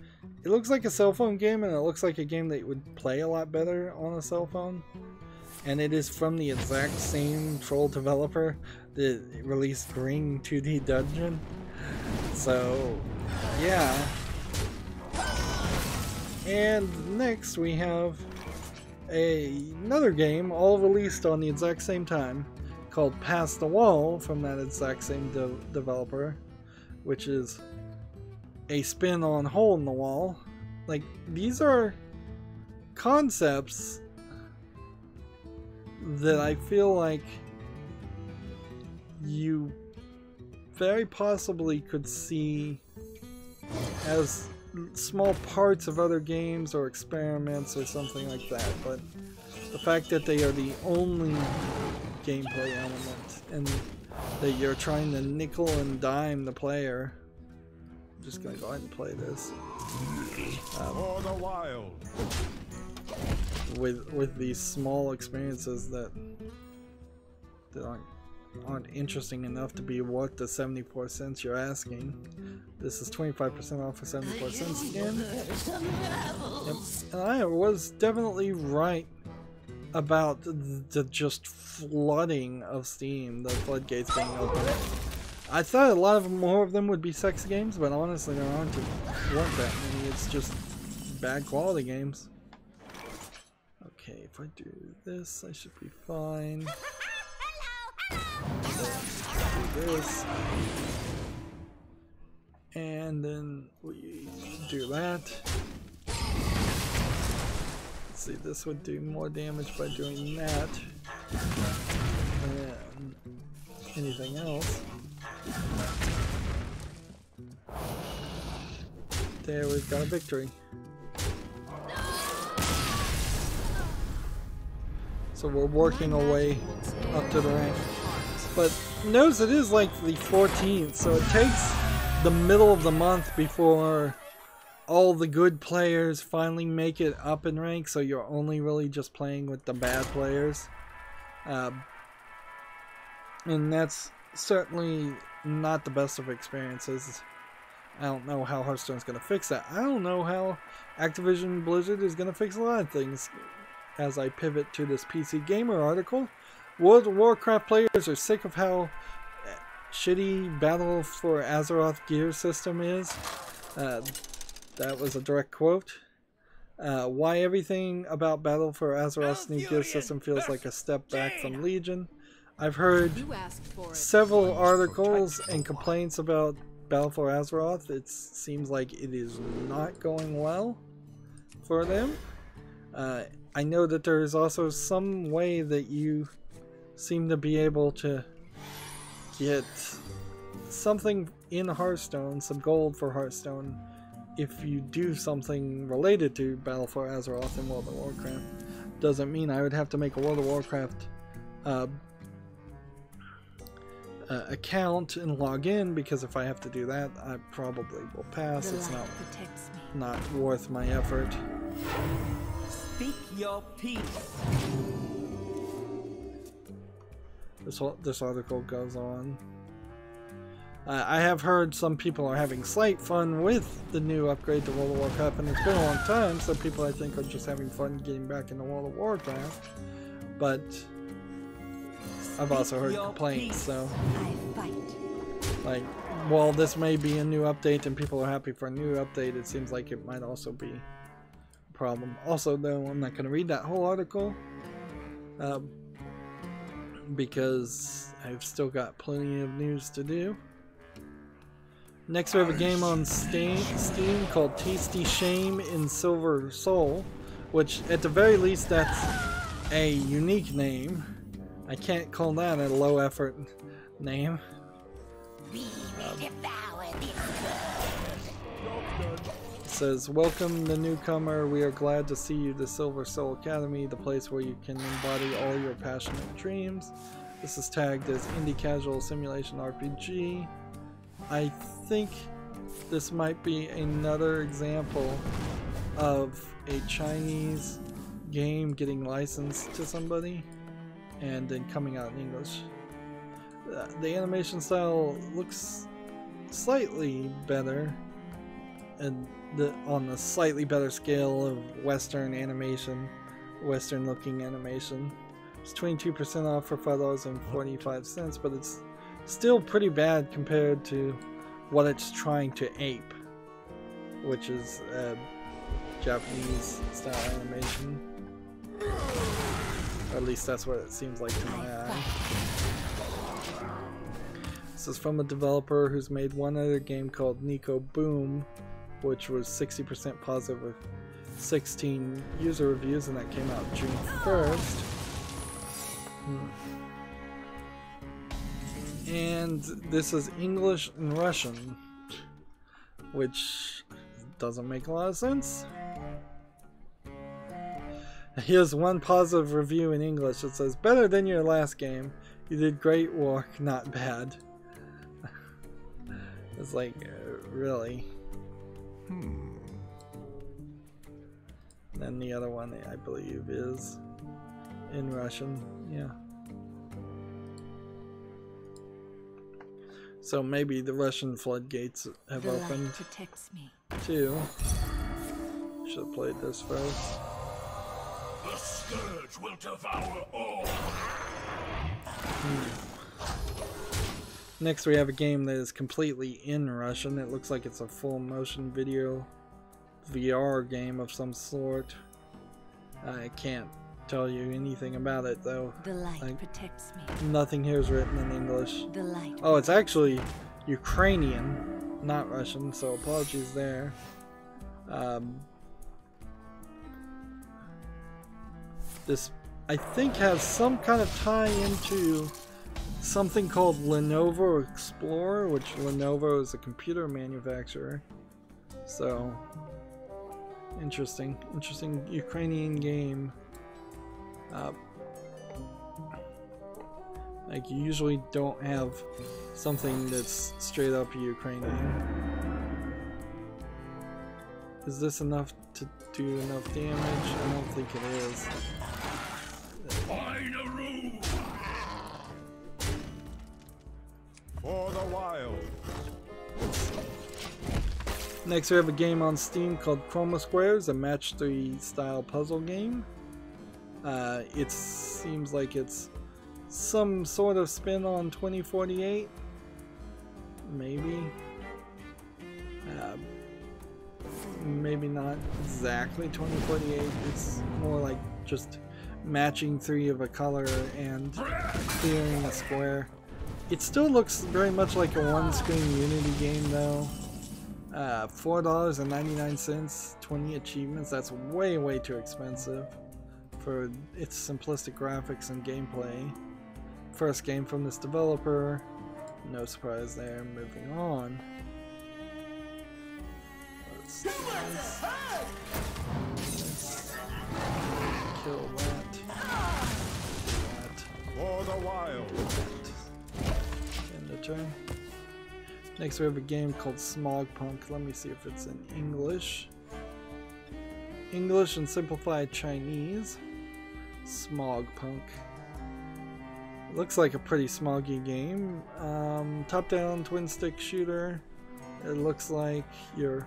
It looks like a cell phone game, and it looks like a game that would play a lot better on a cell phone. And it is from the exact same troll developer that released Green 2D Dungeon. So, yeah. And next we have another game, all released on the exact same time, called Past the Wall, from that exact same developer, which is a spin on Hole in the Wall. Like, these are concepts that I feel like you very possibly could see as small parts of other games or experiments or something like that, but the fact that they are the only gameplay element and that you're trying to nickel and dime the player. I'm just gonna go ahead and play this. For the wild. With these small experiences that aren't interesting enough to be worth the 74 cents you're asking. This is 25% off for 74 cents again. Yep. And I was definitely right about the just flooding of Steam, the floodgates being open. I thought a lot more of them would be sex games, but honestly there weren't that many. It's just bad quality games. Okay, if I do this, I should be fine. Do this. And then we do that. Let's see, this would do more damage by doing that than anything else. There, we've got a victory. So we're working our way up to the rank. But notice it is like the 14th, so it takes the middle of the month before all the good players finally make it up in rank, so you're only really just playing with the bad players. And that's certainly not the best of experiences. I don't know how Hearthstone's going to fix that. I don't know how Activision Blizzard is going to fix a lot of things. As I pivot to this PC Gamer article, World of Warcraft players are sick of how shitty Battle for Azeroth gear system is. That was a direct quote. Why everything about Battle for Azeroth's new gear system feels like a step back from Legion. I've heard several articles and complaints about Battle for Azeroth. It seems like it is not going well for them. I know that there is also some way that you seem to be able to get something in Hearthstone, some gold for Hearthstone, if you do something related to Battle for Azeroth in World of Warcraft. Doesn't mean I would have to make a World of Warcraft account and log in, because if I have to do that, I probably will pass. It's not worth my effort. Speak your peace. This article goes on. I have heard some people are having slight fun with the new upgrade to World of Warcraft, and it's been a long time, so people I think are just having fun getting back into World of Warcraft. But I've also heard complaints, so like, while this may be a new update and people are happy for a new update, it seems like it might also be a problem. Also, though, I'm not going to read that whole article because I've still got plenty of news to do. Next, we have a game on Steam called Tasty Shame in Silver Soul, which at the very least that's a unique name. I can't call that a low effort name. It says, welcome the newcomer, we are glad to see you to Silver Soul Academy, the place where you can embody all your passionate dreams. This is tagged as Indie Casual Simulation RPG. I think this might be another example of a Chinese game getting licensed to somebody and then coming out in English. The animation style looks slightly better, and on a slightly better scale of Western animation, Western looking animation. It's 22% off for $5.45, but it's still pretty bad compared to what it's trying to ape, which is Japanese style animation. Or at least that's what it seems like to my eye. This is from a developer who's made one other game called Nico Boom, which was 60% positive with 16 user reviews, and that came out June 1st. And this is English and Russian, which doesn't make a lot of sense. Here's one positive review in English. It says, better than your last game. You did great work, not bad. It's like, really? And the other one, I believe, is in Russian. Yeah. So maybe the Russian floodgates have opened too. Should have played this first. The scourge will devour all. Next we have a game that is completely in Russian. It looks like it's a full motion video VR game of some sort. I can't tell you anything about it though. The light protects me. Nothing here is written in English. The light. Oh, it's actually Ukrainian, not Russian, so apologies there. This, I think, has some kind of tie into something called Lenovo Explorer, which Lenovo is a computer manufacturer. So interesting Ukrainian game. Like, you usually don't have something that's straight up Ukrainian. Is this enough to do enough damage? I don't think it is. For the wild. Next we have a game on Steam called Chroma Squares, a match 3 style puzzle game. It seems like it's some sort of spin on 2048. Maybe. Maybe not exactly 2048. It's more like just matching 3 of a color and clearing a square. It still looks very much like a one-screen Unity game though. $4.99, 20 achievements. That's way too expensive for its simplistic graphics and gameplay. First game from this developer. No surprise there. Moving on. Let's kill that. For the wild. End the turn. Next we have a game called Smogpunk. Let me see if it's in English. English and simplified Chinese. Smogpunk. Looks like a pretty smoggy game. Top-down twin-stick shooter. It looks like you're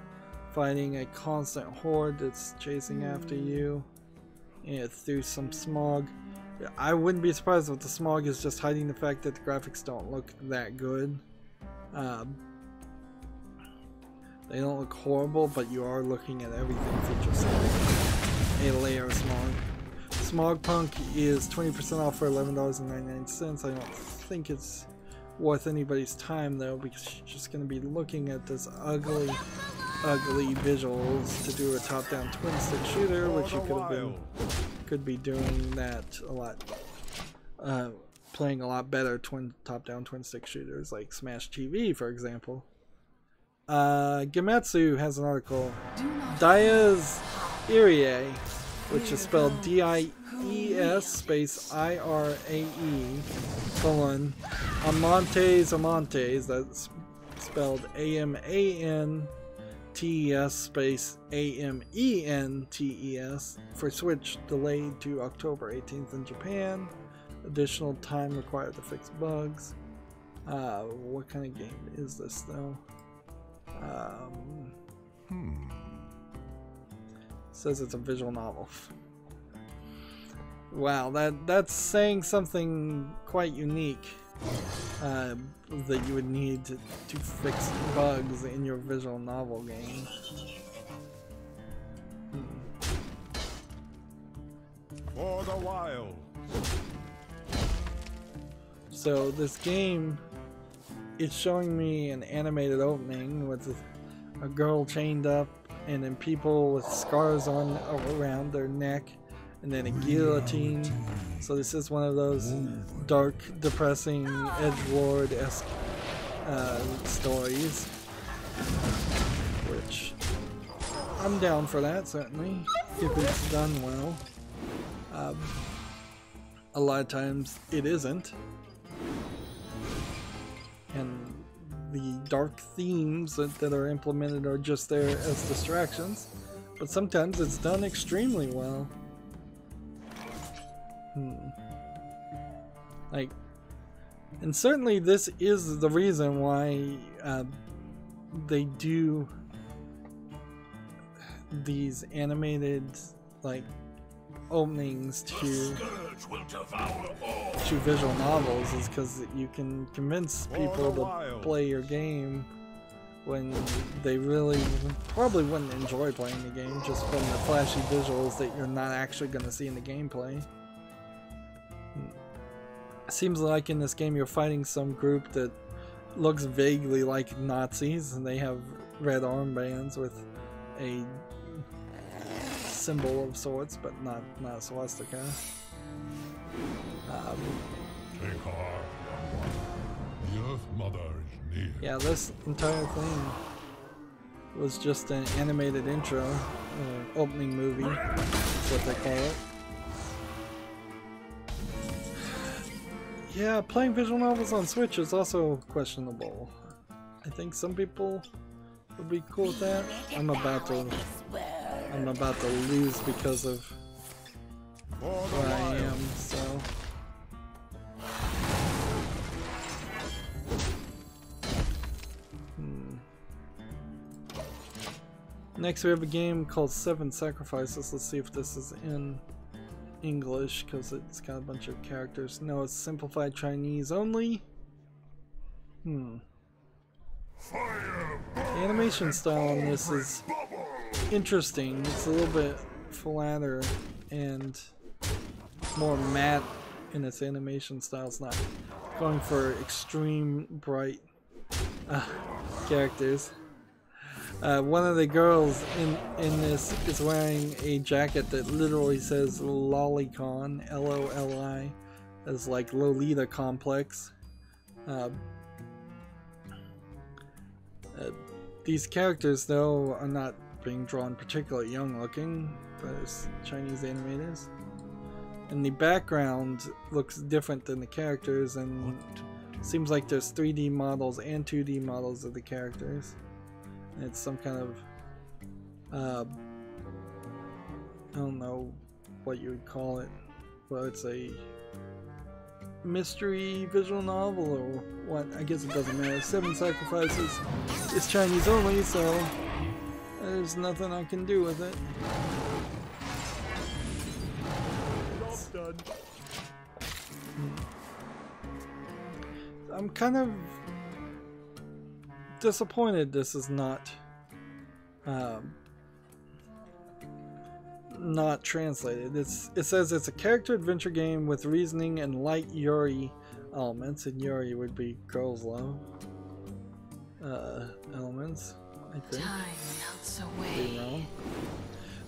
fighting a constant horde that's chasing after you. And through some smog. I wouldn't be surprised if the smog is just hiding the fact that the graphics don't look that good. They don't look horrible, but you are looking at everything for just a layer of smog. Smogpunk is 20% off for $11.99. I don't think it's worth anybody's time though, because you're just going to be looking at this ugly visuals to do a top-down twin-stick shooter, which you could be doing that a lot, playing a lot better top-down twin-stick shooters like Smash TV, for example. Gematsu has an article. Dies Irae, which is spelled D-I-E-S space I-R-A-E Amantes, that's spelled A-M-A-N-T-E-S space A-M-E-N-T-E-S for Switch, delayed to October 18th in Japan. Additional time required to fix bugs. What kind of game is this though? Says it's a visual novel. Wow, that's saying something quite unique that you would need to fix bugs in your visual novel game. For the wild. So this game, it's showing me an animated opening with a girl chained up, and then people with scars on around their neck, and then a guillotine. So this is one of those dark, depressing, edgelord-esque stories, which I'm down for that, certainly, if it's done well. A lot of times it isn't, and the dark themes that are implemented are just there as distractions, but sometimes it's done extremely well. Like, and certainly this is the reason why they do these animated like openings to visual novels, is because you can convince people to play your game when they really probably wouldn't enjoy playing the game just from the flashy visuals that you're not actually going to see in the gameplay. Seems like in this game you're fighting some group that looks vaguely like Nazis, and they have red armbands with a symbol of sorts, but not a swastika. Take heart. The Earth Mother is near. Yeah, this entire thing was just an animated intro, opening movie, that's what they call it. Yeah, playing visual novels on Switch is also questionable. I think some people would be cool with that. I'm about to lose because of where I am, so. Next we have a game called 7 Sacrifices. Let's see if this is in English, because it's got a bunch of characters. No, it's simplified Chinese only. The animation style on this is interesting. It's a little bit flatter and more matte in its animation style. It's not going for extreme bright characters. One of the girls in this is wearing a jacket that literally says Lolicon, L-O-L-I, as like Lolita Complex. These characters, though, are not being drawn particularly young looking, but it's Chinese animators. And the background looks different than the characters, and it seems like there's 3D models and 2D models of the characters. It's some kind of, I don't know what you would call it, but it's a mystery visual novel or what. I guess it doesn't matter. 7 Sacrifices is Chinese only, so there's nothing I can do with it. Done. I'm kind of disappointed this is not translated. It says it's a character adventure game with reasoning and light Yuri elements, and Yuri would be girls' love elements, I think. Time melts Being away. wrong.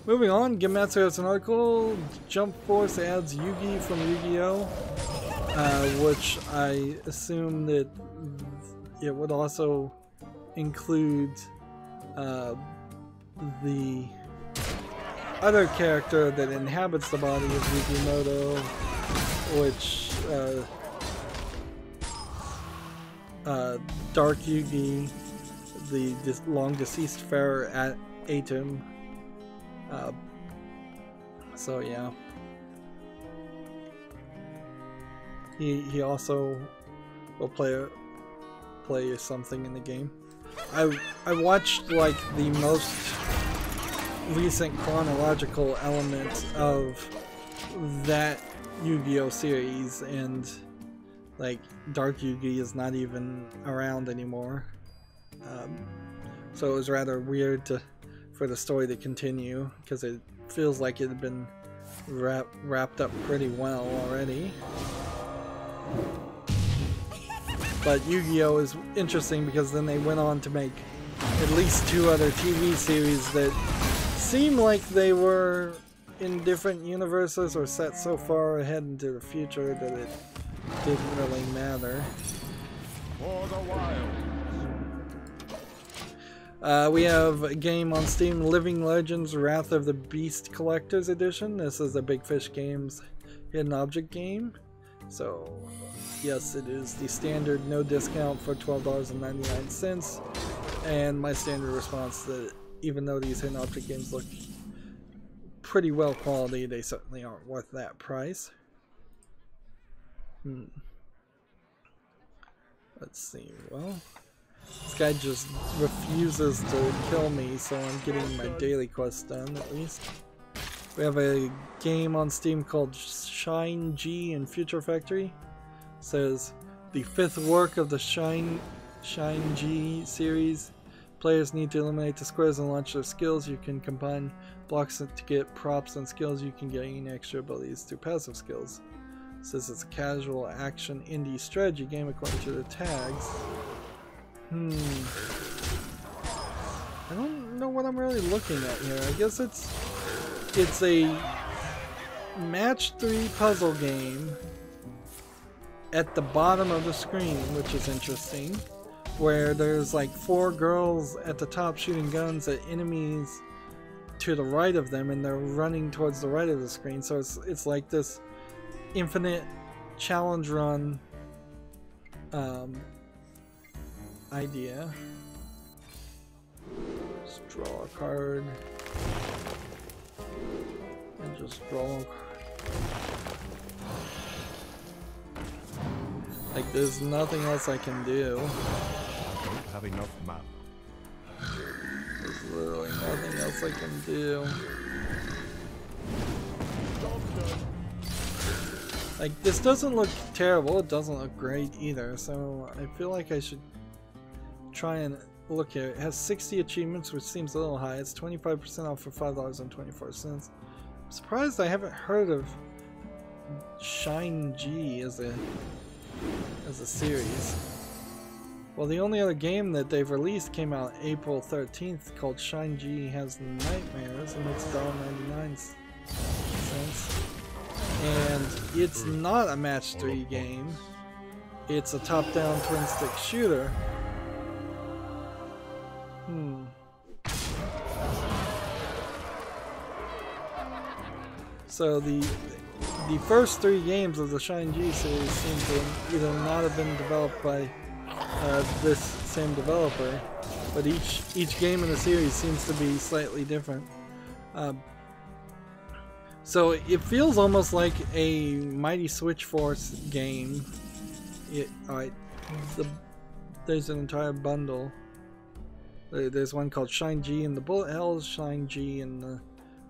Moving on, Gematsu has an article. Jump Force adds Yugi from Yu-Gi-Oh! Which I assume that it would also include the other character that inhabits the body of Yukimoto, which Dark Yugi, the long deceased pharaoh Atum. So yeah, he also will play something in the game. I watched like the most recent chronological element of that Yu-Gi-Oh series, and like Dark Yugi is not even around anymore. So it was rather weird for the story to continue, because it feels like it had been wrapped up pretty well already. But Yu-Gi-Oh! Is interesting because then they went on to make at least 2 other TV series that seem like they were in different universes or set so far ahead into the future that it didn't really matter. For the wild. We have a game on Steam, Living Legends Wrath of the Beast Collector's Edition. This is a Big Fish Games hidden object game. So, yes, it is the standard no discount for $12.99. And my standard response that even though these hidden object games look pretty well quality, they certainly aren't worth that price. Let's see, well, this guy just refuses to kill me, so I'm getting my daily quest done at least. We have a game on Steam called Shine G in Future Factory. It says the 5th work of the Shine G series. Players need to eliminate the squares and launch their skills. You can combine blocks to get props and skills. You can gain extra abilities through passive skills. It says it's a casual action indie strategy game according to the tags. I don't know what I'm really looking at here. I guess it's a match 3 puzzle game at the bottom of the screen, which is interesting. where there's like 4 girls at the top shooting guns at enemies to the right of them, and they're running towards the right of the screen. So it's like this infinite challenge run idea. Just draw a card and just draw a card. Like there's nothing else I can do. Don't have enough map. There's literally nothing else I can do. Like this doesn't look terrible, it doesn't look great either, so I feel like I should try and look here. It has 60 achievements, which seems a little high. It's 25% off for $5.24. I'm surprised I haven't heard of Shine G as a series. Well, the only other game that they've released came out April 13th called Shine G Has Nightmares, and it's $1.99. And it's not a match 3 game. It's a top-down twin-stick shooter. So the first 3 games of the Shine G series seem to either not have been developed by this same developer, but each game in the series seems to be slightly different. So it feels almost like a Mighty Switch Force game. There's an entire bundle. There's one called Shine G and the Bullet Hells, Shine G and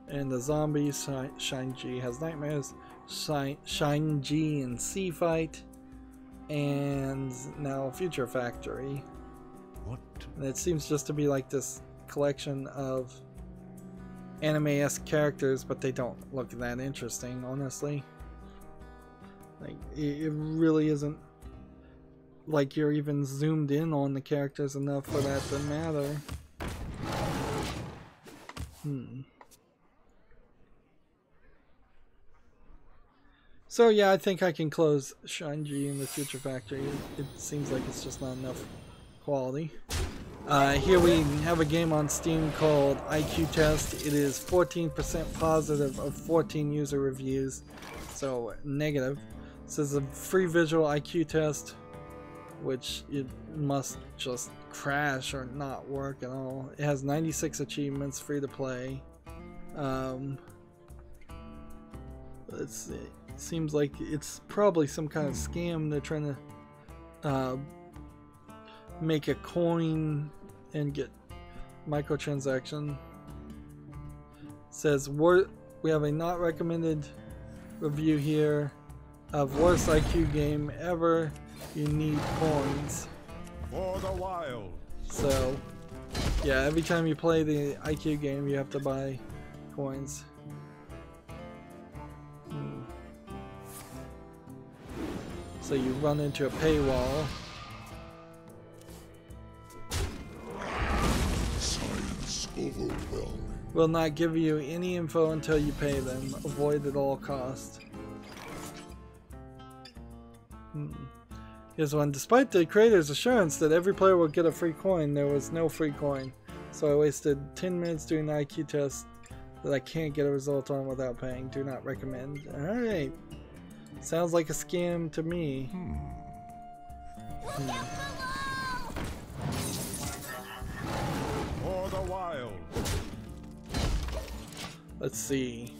the Zombies, Shine G Has Nightmares, Shine G and Sea Fight, and now Future Factory. What? And it seems just to be like this collection of anime-esque characters, but they don't look that interesting, honestly. Like it really isn't like you're even zoomed in on the characters enough for that to matter. So yeah, I think I can close Shine G in the Future Factory. It seems like it's just not enough quality. Here we have a game on Steam called IQ Test. It is 14% positive of 14 user reviews, so negative. This is a free visual IQ test, which it must just crash or not work at all. It has 96 achievements, free to play. Let's see. It seems like it's probably some kind of scam. They're trying to make a coin and get microtransaction. It says we have a not recommended review here of worst IQ game ever. You need coins. For the wild. So yeah, every time you play the IQ game you have to buy coins. So you run into a paywall. Science overwhelming. Will not give you any info until you pay them. Avoid at all costs. Here's one. Despite the creator's assurance that every player will get a free coin, there was no free coin. So I wasted 10 minutes doing the IQ test that I can't get a result on without paying. Do not recommend. Alright. Sounds like a scam to me. For the wild. Let's see.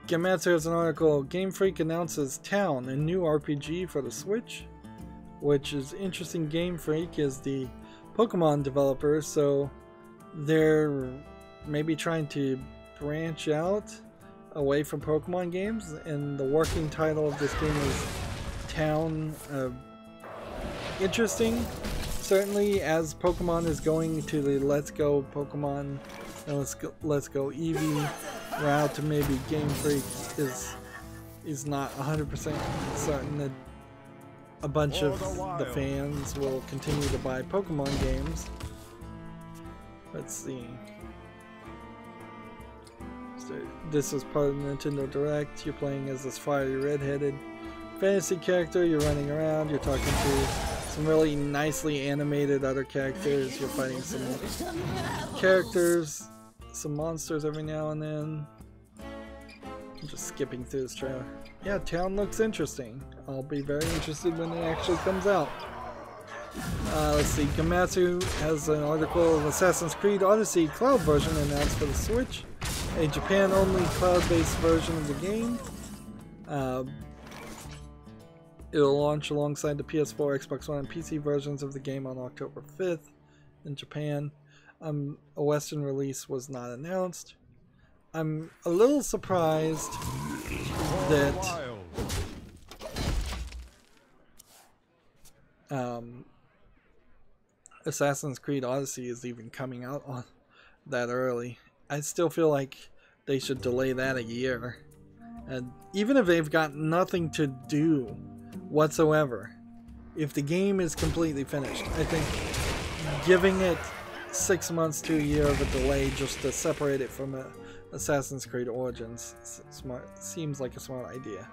Gamatsu has an article. Game Freak announces Town, a new RPG for the Switch. Which is interesting. Game Freak is the Pokemon developer, so they're maybe trying to branch out away from Pokemon games, and the working title of this game is Town. Interesting, certainly, as Pokemon is going to the Let's Go Pokemon and Let's Go Eevee route, to maybe Game Freak is not 100% certain that a bunch of the fans will continue to buy Pokemon games. Let's see. So this is part of the Nintendo Direct. You're playing as this fiery red-headed fantasy character. You're running around. You're talking to some really nicely animated other characters. You're fighting some characters, some monsters every now and then. I'm just skipping through this trailer. Yeah, town looks interesting. I'll be very interested when it actually comes out. Let's see, Gamatsu has an article of Assassin's Creed Odyssey cloud version announced for the Switch. A Japan-only cloud-based version of the game. It'll launch alongside the PS4, Xbox One, and PC versions of the game on October 5th in Japan. A Western release was not announced. I'm a little surprised that Assassin's Creed Odyssey is even coming out on that early. I still feel like they should delay that a year. And even if they've got nothing to do whatsoever, if the game is completely finished, I think giving it 6 months to a year of a delay just to separate it from Assassin's Creed Origins seems like a smart idea.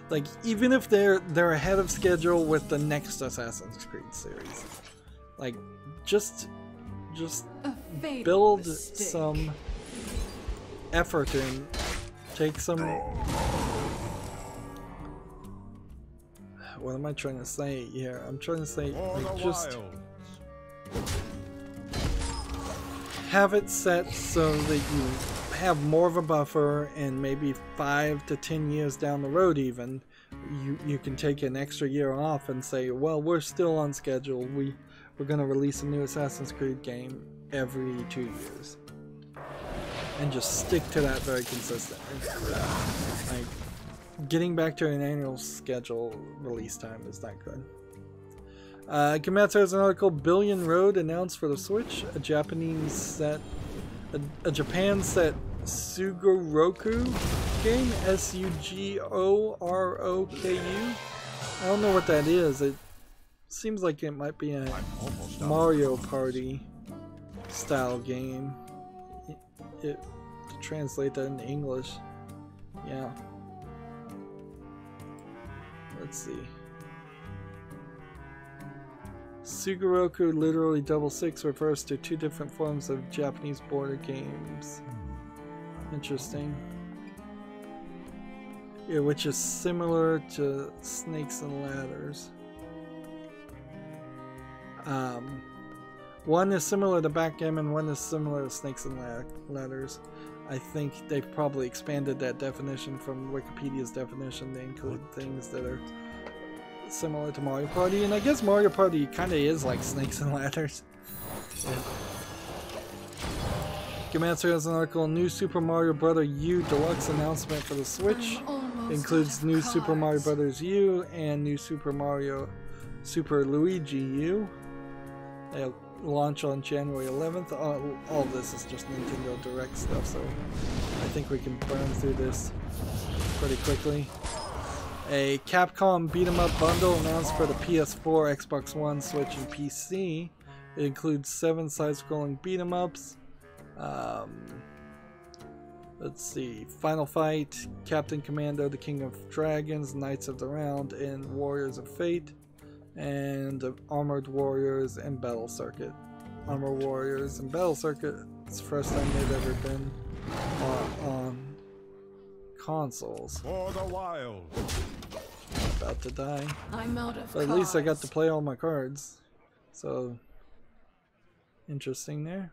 Like, even if they're ahead of schedule with the next Assassin's Creed series, like just build some effort in, take some. What am I trying to say here? I'm trying to say, like, just have it set so that you have more of a buffer, and maybe 5 to 10 years down the road even, you can take an extra year off and say, well, we're still on schedule. We're going to release a new Assassin's Creed game every 2 years. And just stick to that very consistently. Like, getting back to an annual schedule release time is not good. Gamatsu has an article, Billion Road announced for the Switch, a Japan set Sugoroku game, S-U-G-O-R-O-K-U. I don't know what that is. It seems like it might be a Mario Party style game. To translate that in English. Yeah. Let's see. Sugoroku, literally double six, refers to 2 different forms of Japanese border games. Interesting. Yeah, which is similar to Snakes and Ladders. One is similar to backgammon, one is similar to Snakes and Ladders. I think they've probably expanded that definition from Wikipedia's definition to include things that are similar to Mario Party, and I guess Mario Party kind of is like Snakes and Ladders. Yeah. Gamatsu has an article, New Super Mario Bros. U Deluxe announcement for the Switch. Includes New Super Mario Bros. U and New Super Luigi U. They'll launch on January 11th. All of this is just Nintendo Direct stuff, so I think we can burn through this pretty quickly. A Capcom beat-em-up bundle announced for the PS4, Xbox One, Switch, and PC. It includes 7 side-scrolling beat-em-ups. Let's see, Final Fight, Captain Commando, The King of Dragons, Knights of the Round, and Warriors of Fate, and Armored Warriors and Battle Circuit. Armored Warriors and Battle Circuit, it's the first time they've ever been on consoles. For the wild. About to die. I'm out of But at least I got to play all my cards. So, interesting there.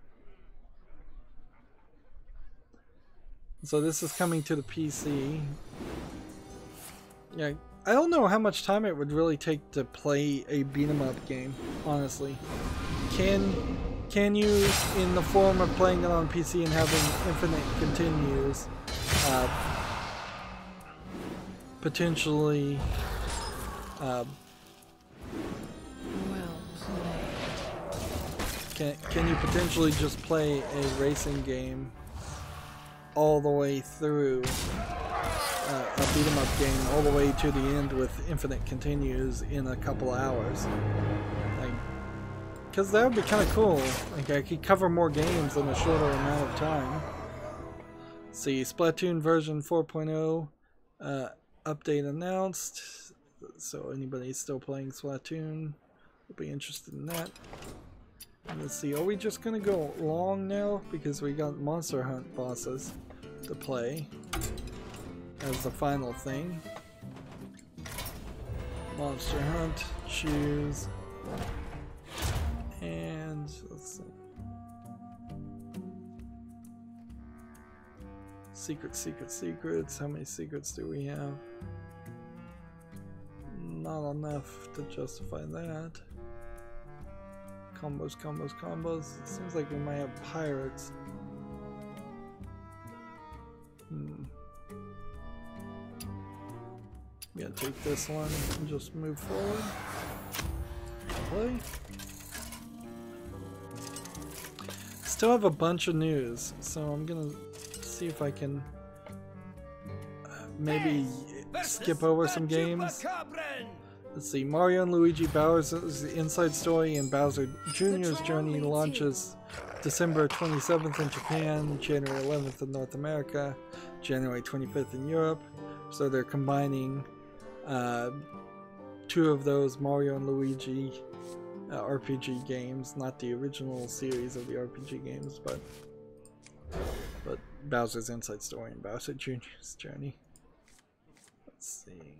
So this is coming to the PC. Yeah, I don't know how much time it would really take to play a beat-em-up game, honestly. Can you, in the form of playing it on PC and having infinite continues, potentially can you potentially just play a racing game all the way through a beat-em-up game all the way to the end with infinite continues in a couple hours? Like, because that would be kind of cool. Like, I could cover more games in a shorter amount of time. See, Splatoon version 4.0 update announced. So anybody still playing Splatoon, We'll be interested in that. And let's see, are we just gonna go long now? Because we got Monster Hunt bosses to play as the final thing. Monster Hunt, choose, and let's see. Secrets. How many secrets do we have? Not enough to justify that. Combos. It seems like we might have pirates. Yeah, take this one and just move forward. Play. Still have a bunch of news, so I'm gonna see if I can maybe skip over some games. Let's see, Mario and Luigi Bowser's Inside Story and Bowser Jr.'s Journey launches December 27th in Japan, January 11th in North America, January 25th in Europe. So they're combining two of those Mario and Luigi RPG games, not the original series of the RPG games, but Bowser's Inside Story and Bowser Jr.'s Journey. Let's see.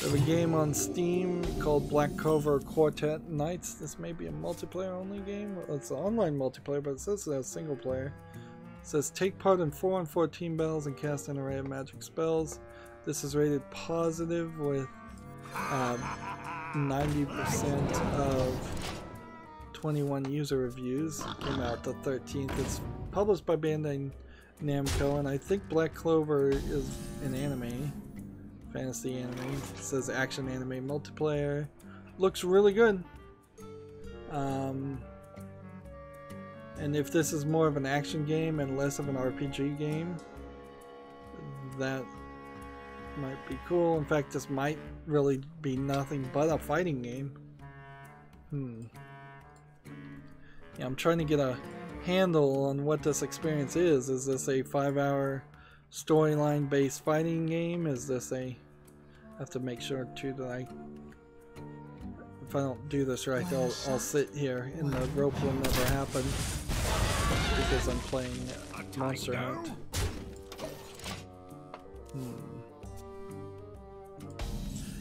We have a game on Steam called Black Clover Quartet Nights. This may be a multiplayer only game. Well, it's an online multiplayer, but it says it's single player. It says take part in 4-on-4 team battles and cast an array of magic spells. This is rated positive with 90% of 21 user reviews. It came out the 13th. It's published by Bandai Namco, and I think Black Clover is an anime. Fantasy anime. It says action anime multiplayer. Looks really good. And if this is more of an action game and less of an RPG game, that might be cool. In fact, this might really be nothing but a fighting game. Yeah, I'm trying to get a handle on what this experience is. Is this a 5-hour storyline based fighting game? Is this a... I have to make sure too that if I don't do this right, I'll sit here and the rope will never happen because I'm playing Monster Hunt.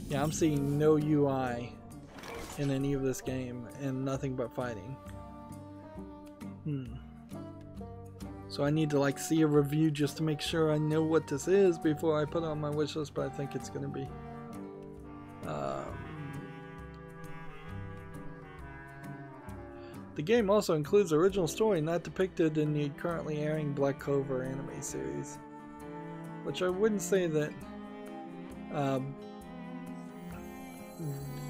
Yeah, I'm seeing no UI in any of this game and nothing but fighting. So I need to like see a review just to make sure I know what this is before I put it on my wish list, but I think it's gonna be the game also includes the original story not depicted in the currently airing Black Clover anime series, which I wouldn't say that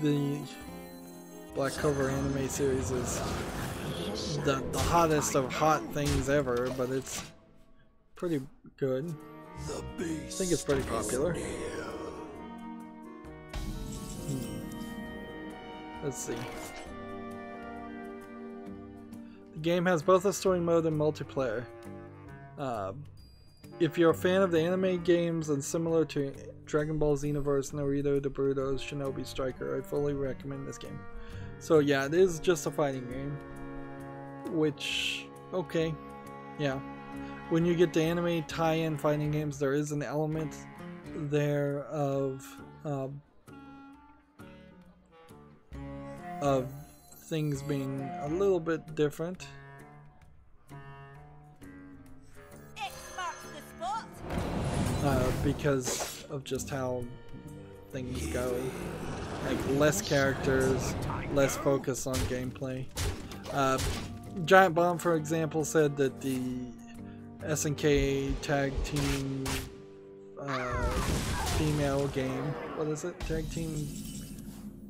the Black Clover anime series is the hottest of hot things ever, but it's pretty good. I think it's pretty popular. Let's see. The game has both a story mode and multiplayer. If you're a fan of the anime games and similar to Dragon Ball Xenoverse, Naruto, the Boruto's, Shinobi Striker, I fully recommend this game. So yeah, it is just a fighting game. Which, okay, yeah. When you get to anime tie-in fighting games, there is an element there of things being a little bit different. Because of just how things go. Like less characters, less focus on gameplay. Giant Bomb, for example, said that the SNK tag team female game, what is it? Tag team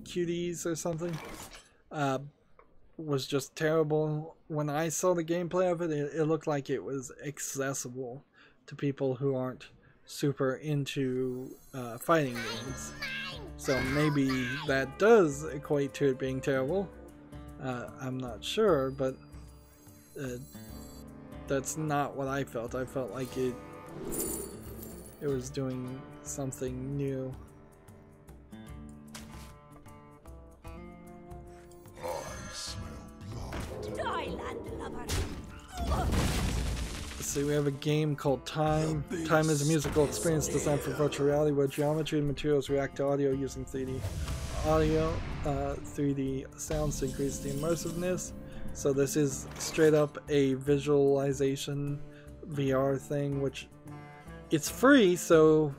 cuties or something, was just terrible. When I saw the gameplay of it, it looked like it was accessible to people who aren't super into fighting games. So maybe that does equate to it being terrible. I'm not sure, but that's not what I felt. I felt like it was doing something new. see, we have a game called Time. Time is a musical experience designed for virtual reality where geometry and materials react to audio using 3D audio, 3D sounds to increase the immersiveness. So this is straight up a visualization VR thing, which it's free, so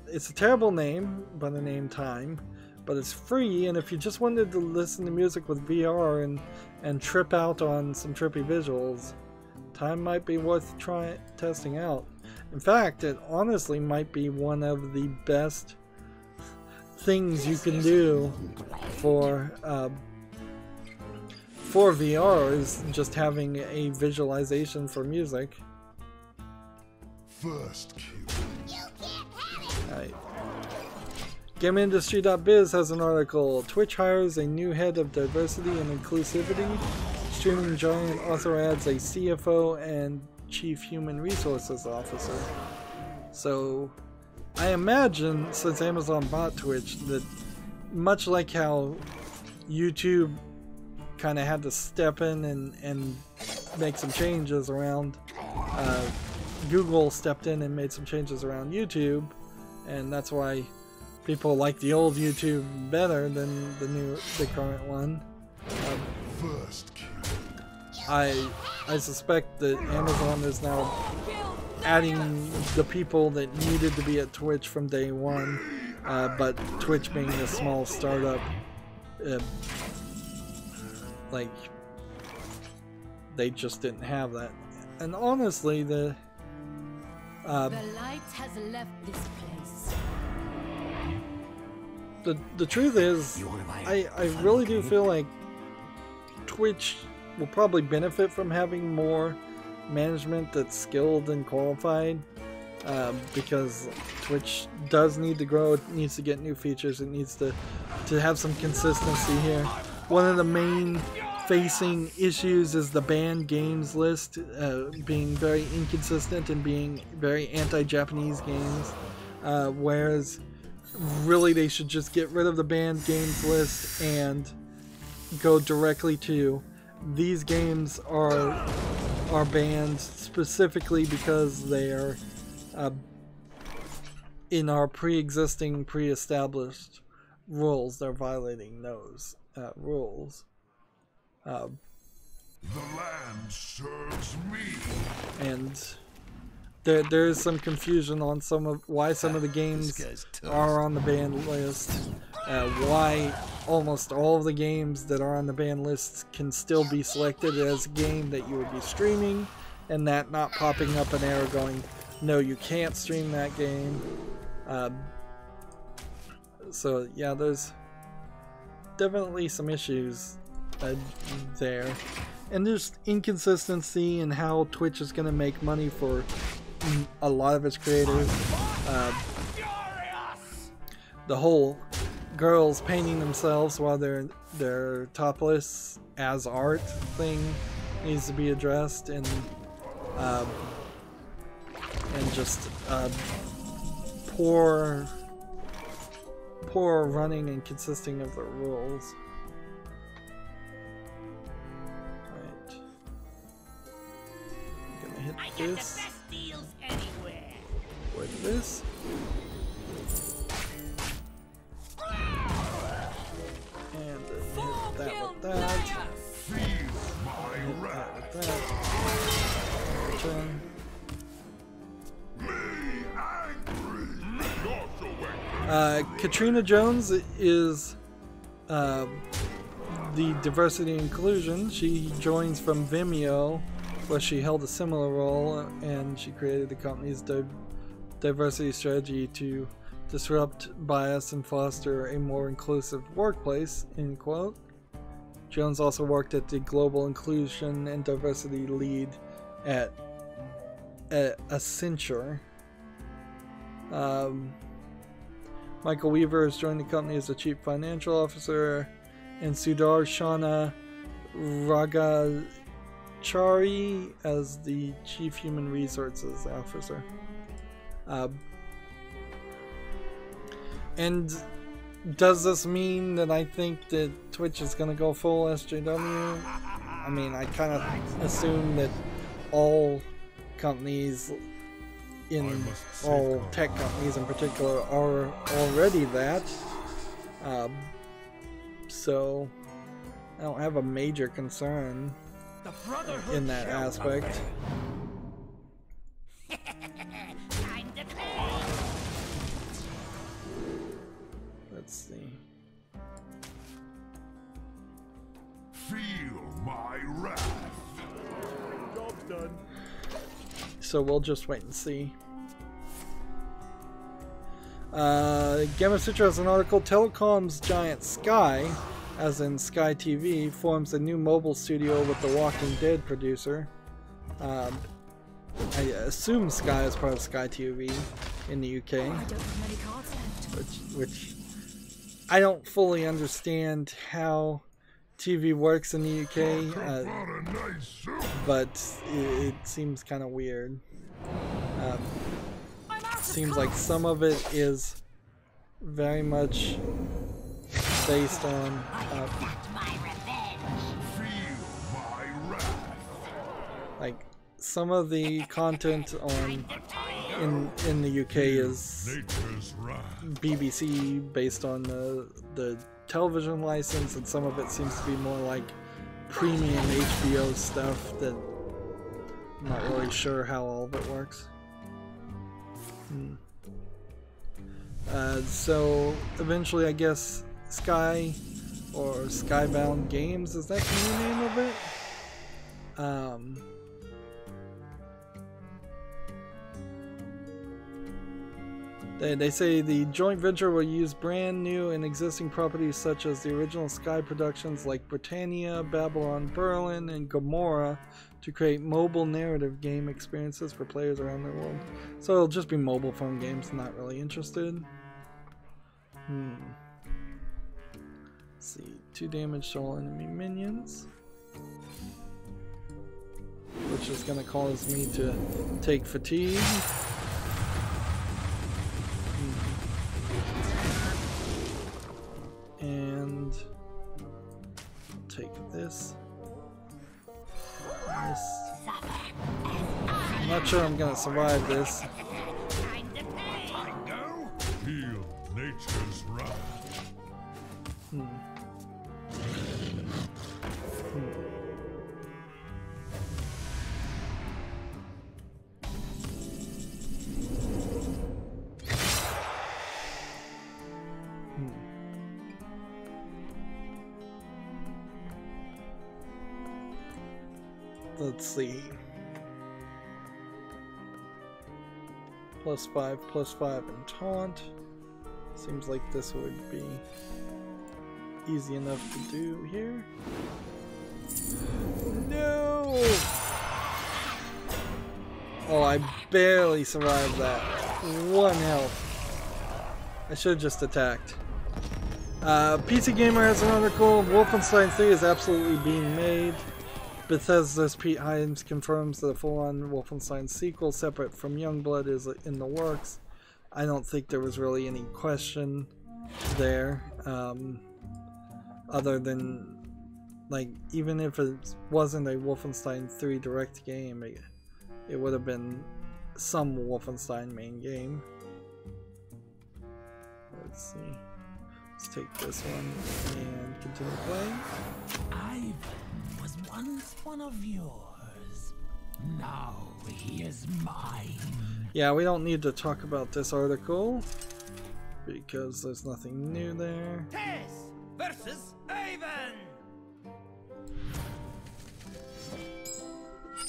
it's a terrible name by the name Time, but it's free, and if you just wanted to listen to music with VR and trip out on some trippy visuals, Time might be worth testing out. In fact, it honestly might be one of the best things you can do for VR is just having a visualization for music. First kill. Right. GameIndustry.biz has an article. Twitch hires a new head of diversity and inclusivity. Streaming giant also adds a CFO and Chief Human Resources Officer. So I imagine, since Amazon bought Twitch, that much like how YouTube kind of had to step in and make some changes around, Google stepped in and made some changes around YouTube, and that's why people like the old YouTube better than the current one. First kill. I suspect that Amazon is now adding the people that needed to be at Twitch from day one, but Twitch being a small startup, like, they just didn't have that. And honestly, the light has left this place. the truth is, I really do feel like Twitch will probably benefit from having more management that's skilled and qualified, because Twitch does need to grow. It needs to get new features. It needs to have some consistency here. One of the main facing issues is the banned games list being very inconsistent and being very anti-Japanese games, whereas really they should just get rid of the banned games list and go directly to these games are banned specifically because they are in our pre-existing, pre-established rules. They're violating those rules. The land serves me. And there is some confusion on why some of the games are on the banned list. Why almost all of the games that are on the banned lists can still be selected as a game that you would be streaming, and that not popping up an error going, no, you can't stream that game. So yeah, there's definitely some issues there, and there's inconsistency in how Twitch is going to make money for a lot of its creators. The whole girls painting themselves while they're topless as art thing needs to be addressed, and just poor running and consisting of the rules. Right. I'm gonna hit this with this. And then hit that with that. Hit that with that. Turn. Katrina Jones is the diversity and inclusion. She joins from Vimeo, where she held a similar role, and she created the company's diversity strategy to disrupt bias and foster a more inclusive workplace, end quote. Jones also worked at the Global Inclusion and Diversity Lead at Accenture. Michael Weaver has joined the company as the Chief Financial Officer, and Sudarshana Ragachari as the Chief Human Resources Officer. And does this mean that I think that Twitch is going to go full SJW? I mean, I kind of assume that all companies, in all tech companies in particular, are already that. So I don't have a major concern in that aspect. Time to play. Let's see. Feel my wrath. Job's done. So we'll just wait and see. Gamma Sutra has an article. Telecom's giant Sky, as in Sky TV, forms a new mobile studio with the Walking Dead producer. I assume Sky is part of Sky TV in the UK, I don't have many cards left. which I don't fully understand how TV works in the UK, What a nice soup. but it seems kind of weird. Seems like some of it is very much based on Got my revenge. Feel my wrath. like some of the content on in the UK is Nature's wrath. BBC based on the television license, and some of it seems to be more like premium HBO stuff that I'm not really sure how all of it works. So eventually I guess Sky or Skybound Games, is that the new name of it? They say the joint venture will use brand new and existing properties such as the original Sky productions like Britannia, Babylon Berlin, and Gomorrah to create mobile narrative game experiences for players around the world. So it'll just be mobile phone games, not really interested. Let's see, 2 damage to all enemy minions, which is going to cause me to take fatigue. And take this. I'm not sure I'm gonna survive this. Time to play. Go. Feel nature's wrath. Let's see. +5/+5 and taunt. Seems like this would be easy enough to do here. No! Oh, I barely survived that. 1 health. I should have just attacked. PC Gamer has an article. Wolfenstein 3 is absolutely being made. Bethesda's Pete Hines confirms that a full-on Wolfenstein sequel separate from Youngblood is in the works. I don't think there was really any question there, other than, like, even if it wasn't a Wolfenstein 3 direct game, it would have been some Wolfenstein main game. Let's see. Let's take this one and continue playing. I was once one of yours. Now he is mine. Yeah, we don't need to talk about this article because there's nothing new there. Tess versus Ivan.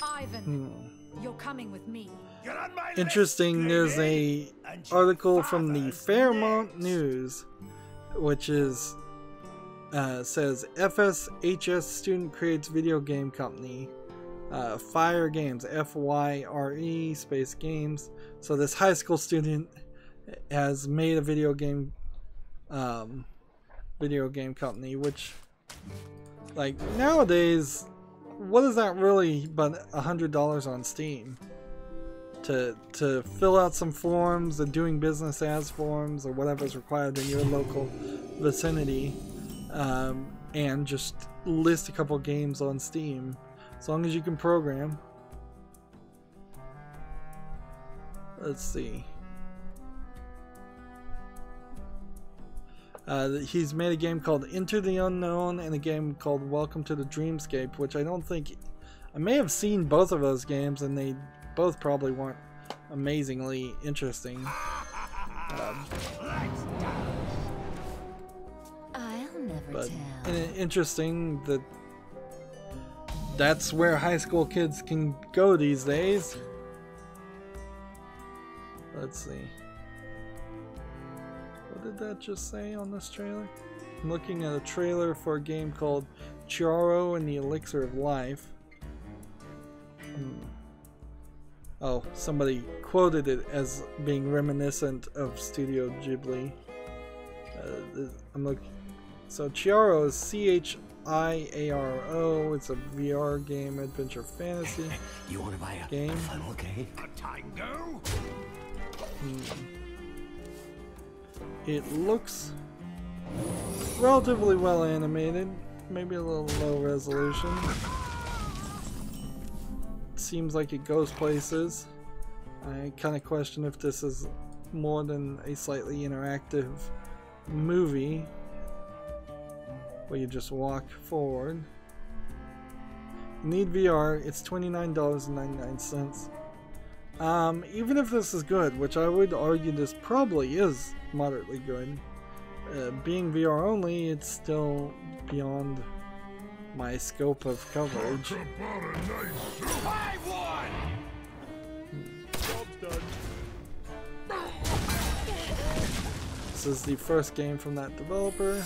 Ivan, you're coming with me. Get on my Interesting, there's a article from the Fairmont News, which is says FSHS student creates video game company, Fire Games, FYRE space games. So this high school student has made a video game company, which, like, nowadays, what is that really but $100 on Steam to fill out some forms, the doing business as forms or whatever's required in your local vicinity, and just list a couple games on Steam, as long as you can program. Let's see. He's made a game called Into the Unknown and a game called Welcome to the Dreamscape, which I don't think... I may have seen both of those games, and they both probably weren't amazingly interesting. I'll never But tell. interesting that that's where high school kids can go these days. Let's see. What did that just say on this trailer? I'm looking at a trailer for a game called Chiaro and the Elixir of Life. Oh, somebody quoted it as being reminiscent of Studio Ghibli. I'm looking. So Chiaro is C-H-I-A-R-O. It's a VR game, adventure fantasy. You want to buy a game. funnel cake? A tango? It looks relatively well animated, maybe a little low resolution. Seems like it goes places. I kind of question if this is more than a slightly interactive movie where you just walk forward. You need VR. It's $29.99. Even if this is good, which I would argue this probably is moderately good, being VR only, it's still beyond my scope of coverage. I won! Job's done. This is the first game from that developer.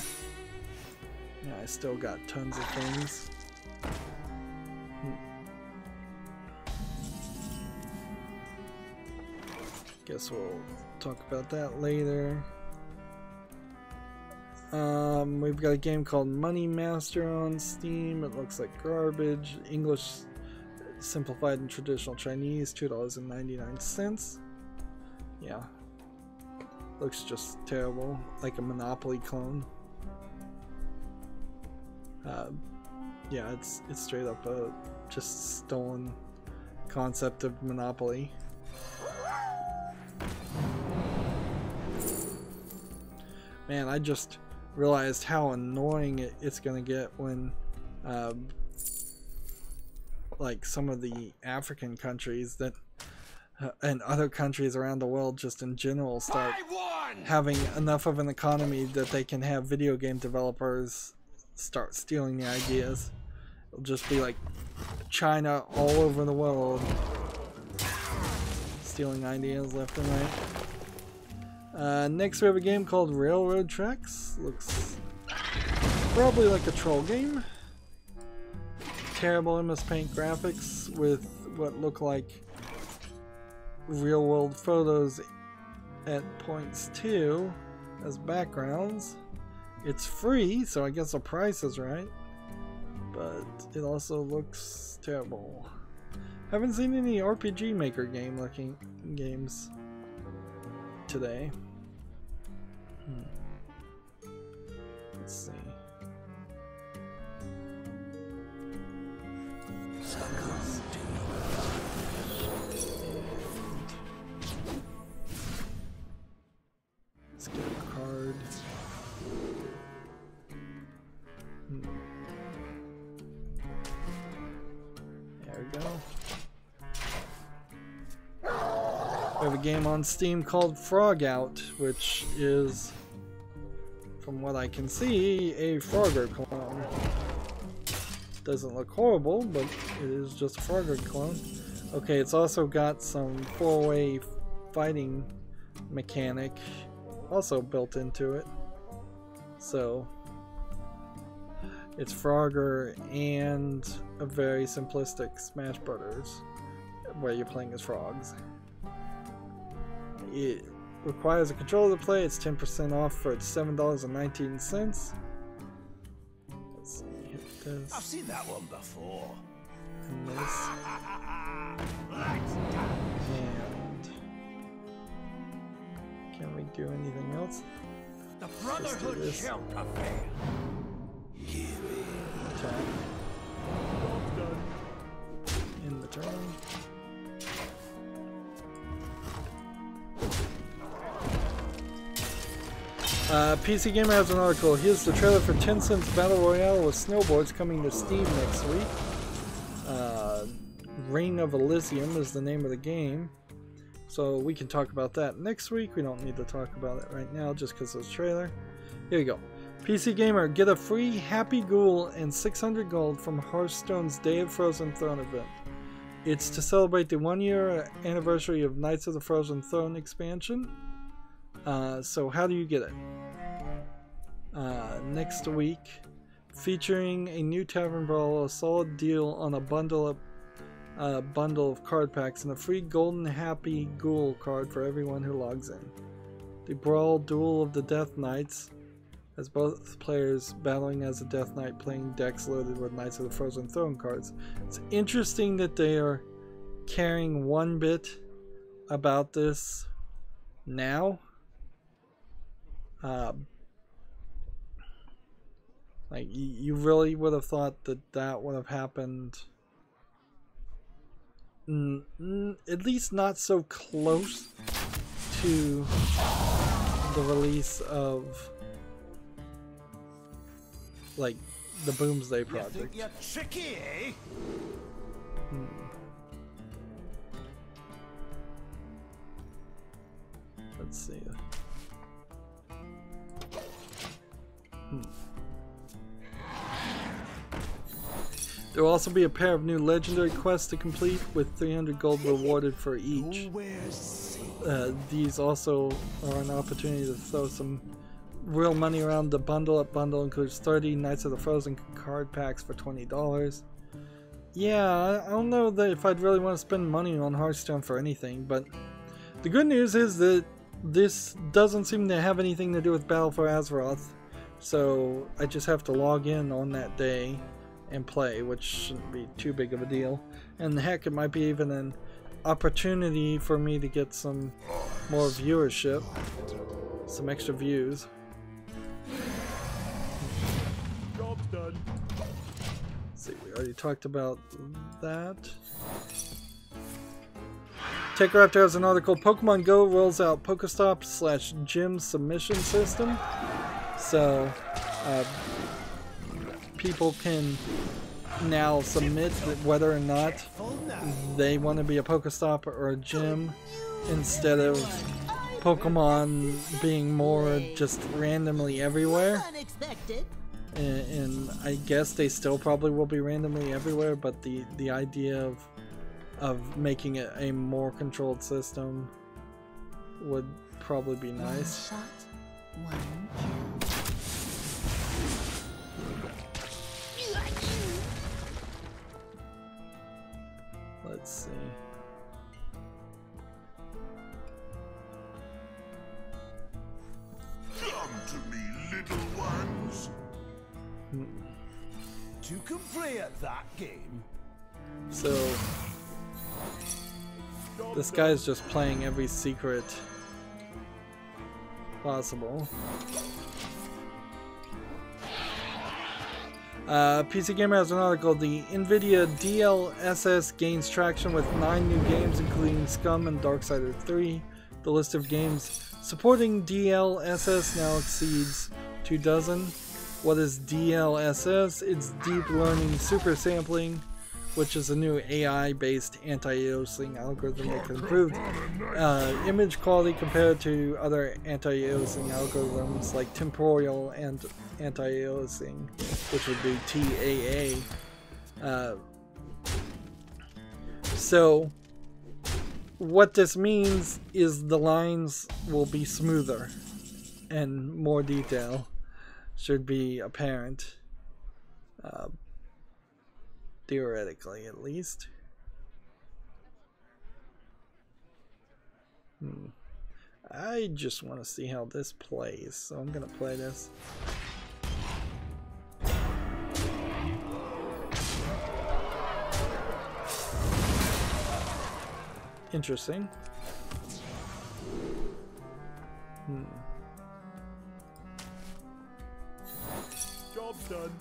Yeah, I still got tons of things. Guess we'll talk about that later. We've got a game called Money Master on Steam. It looks like garbage. English simplified and traditional Chinese, $2.99. Yeah. Looks just terrible, like a Monopoly clone. Yeah, it's straight up a just stolen concept of Monopoly. Man, I just realized how annoying it's gonna get when like some of the African countries that and other countries around the world just in general start having enough of an economy that they can have video game developers start stealing the ideas. It'll just be like China all over the world stealing ideas left and right. Next we have a game called Railroad Tracks. Looks probably like a troll game. Terrible MS Paint graphics with what look like real world photos at points too as backgrounds. It's free, so I guess the price is right, but it also looks terrible. Haven't seen any RPG Maker game looking games today. Let's see. Let's get a card. There we go. We have a game on Steam called Frog Out, which is, from what I can see, a Frogger clone. Doesn't look horrible, but it is just a Frogger clone. Okay, it's also got some four-way fighting mechanic also built into it. So it's Frogger and a very simplistic Smash Brothers where you're playing as frogs. It requires a controller to play. It's 10% off for $7.19. Let's see, hit this. I've seen that one before. And this. And can we do anything else? The Let's do Brotherhood this. shall prevail. Attack Job's done. in the turn. PC Gamer has an article. Here's the trailer for Tencent's Battle Royale with snowboards coming to Steam next week. Reign of Elysium is the name of the game. So we can talk about that next week. We don't need to talk about it right now just because of the trailer. Here we go. PC Gamer, get a free Happy Ghoul and 600 gold from Hearthstone's Day of Frozen Throne event. It's to celebrate the 1-year anniversary of Knights of the Frozen Throne expansion. So how do you get it? Next week, featuring a new Tavern Brawl, a solid deal on a bundle of card packs, and a free Golden Happy Ghoul card for everyone who logs in. The Brawl Duel of the Death Knights has both players battling as a Death Knight playing decks loaded with Knights of the Frozen Throne cards. It's interesting that they are caring one bit about this now. Like, you really would have thought that that would have happened, at least not so close to the release of, like, the Boomsday Project. You think you're tricky, eh? Let's see. There will also be a pair of new legendary quests to complete with 300 gold rewarded for each. These also are an opportunity to throw some real money around. The bundle includes 30 Knights of the Frozen card packs for $20. Yeah, I don't know that if I'd really want to spend money on Hearthstone for anything, but the good news is that this doesn't seem to have anything to do with Battle for Azeroth, so I just have to log in on that day and play, which shouldn't be too big of a deal. And heck, it might be even an opportunity for me to get some more viewership, some extra views. Job's done. Let's see, we already talked about that. TechRaptor has an article. Pokemon Go rolls out Pokestop/Gym submission system. So, people can now submit whether or not they want to be a Pokestop or a gym, instead of Pokemon being more just randomly everywhere. And I guess they still probably will be randomly everywhere, but the idea of making it a more controlled system would probably be nice. One shot, one kill. Let's see. Come to me, little ones. To complete that game. So this guy's just playing every secret possible. PC Gamer has an article. The NVIDIA DLSS gains traction with 9 new games, including Scum and Darksiders 3. The list of games supporting DLSS now exceeds 24. What is DLSS? It's Deep Learning Super Sampling, which is a new AI-based anti-aliasing algorithm that can improve image quality compared to other anti-aliasing algorithms like temporal and anti-aliasing, which would be TAA. So what this means is the lines will be smoother and more detail should be apparent, theoretically at least. I just want to see how this plays, so I'm gonna play this. Interesting. Job's done.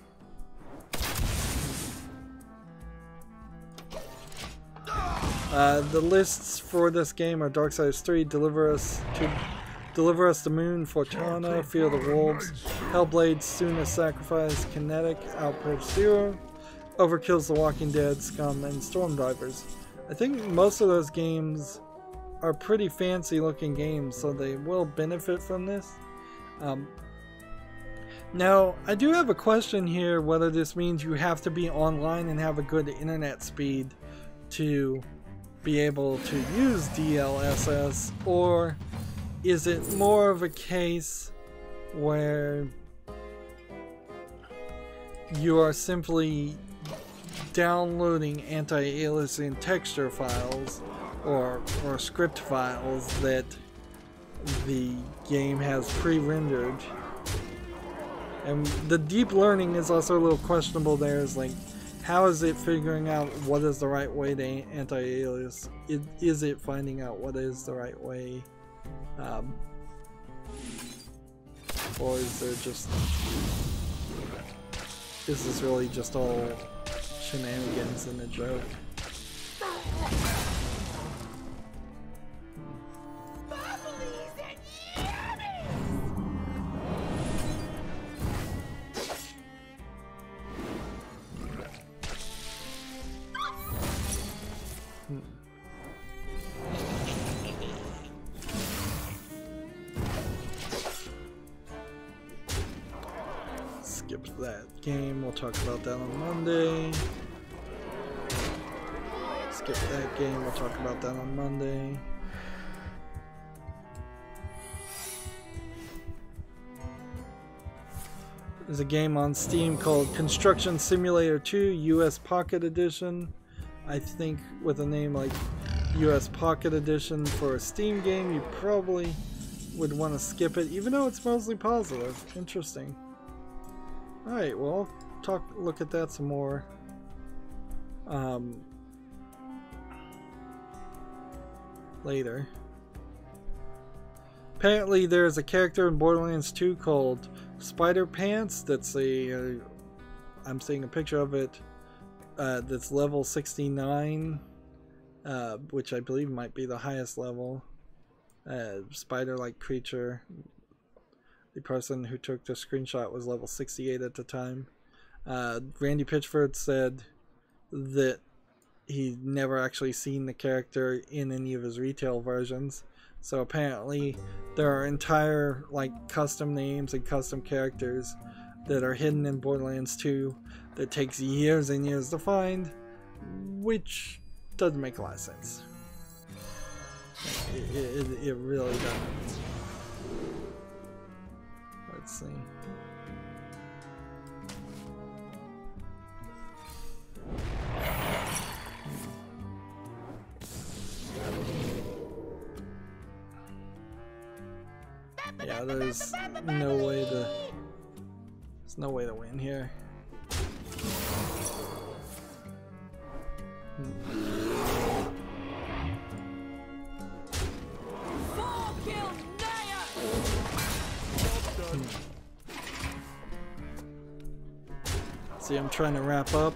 The lists for this game are Darksiders 3, Deliver Us the Moon, Fortuna, Fear the Wolves, Hellblade, Soonest Sacrifice, Kinetic, Outpost Zero, Overkill's The Walking Dead, Scum, and Stormdivers. I think most of those games are pretty fancy looking games, so they will benefit from this. Now, I do have a question here whether this means you have to be online and have a good internet speed to be able to use DLSS, or is it more of a case where you are simply downloading anti-aliasing texture files or script files that the game has pre-rendered? And the deep learning is also a little questionable there. Is like, how is it figuring out what is the right way to anti-alias? Is it finding out what is the right way? Or is there just... Is this really just all shenanigans and a joke? Skip that game, we'll talk about that on Monday. Skip that game, we'll talk about that on Monday. There's a game on Steam called Construction Simulator 2 US Pocket Edition. I think with a name like US Pocket Edition for a Steam game, you probably would want to skip it, even though it's mostly positive. Interesting. Alright, well, I'll look at that some more. Later. Apparently there's a character in Borderlands 2 called Spider Pants that's I'm seeing a picture of it, that's level 69, which I believe might be the highest level. Spider-like creature. The person who took the screenshot was level 68 at the time. Randy Pitchford said that he'd never actually seen the character in any of his retail versions. So apparently there are entire custom names and custom characters that are hidden in Borderlands 2 that takes years and years to find, which doesn't make a lot of sense. It really doesn't. Let's see. Yeah, there's no way to win here. See, I'm trying to wrap up.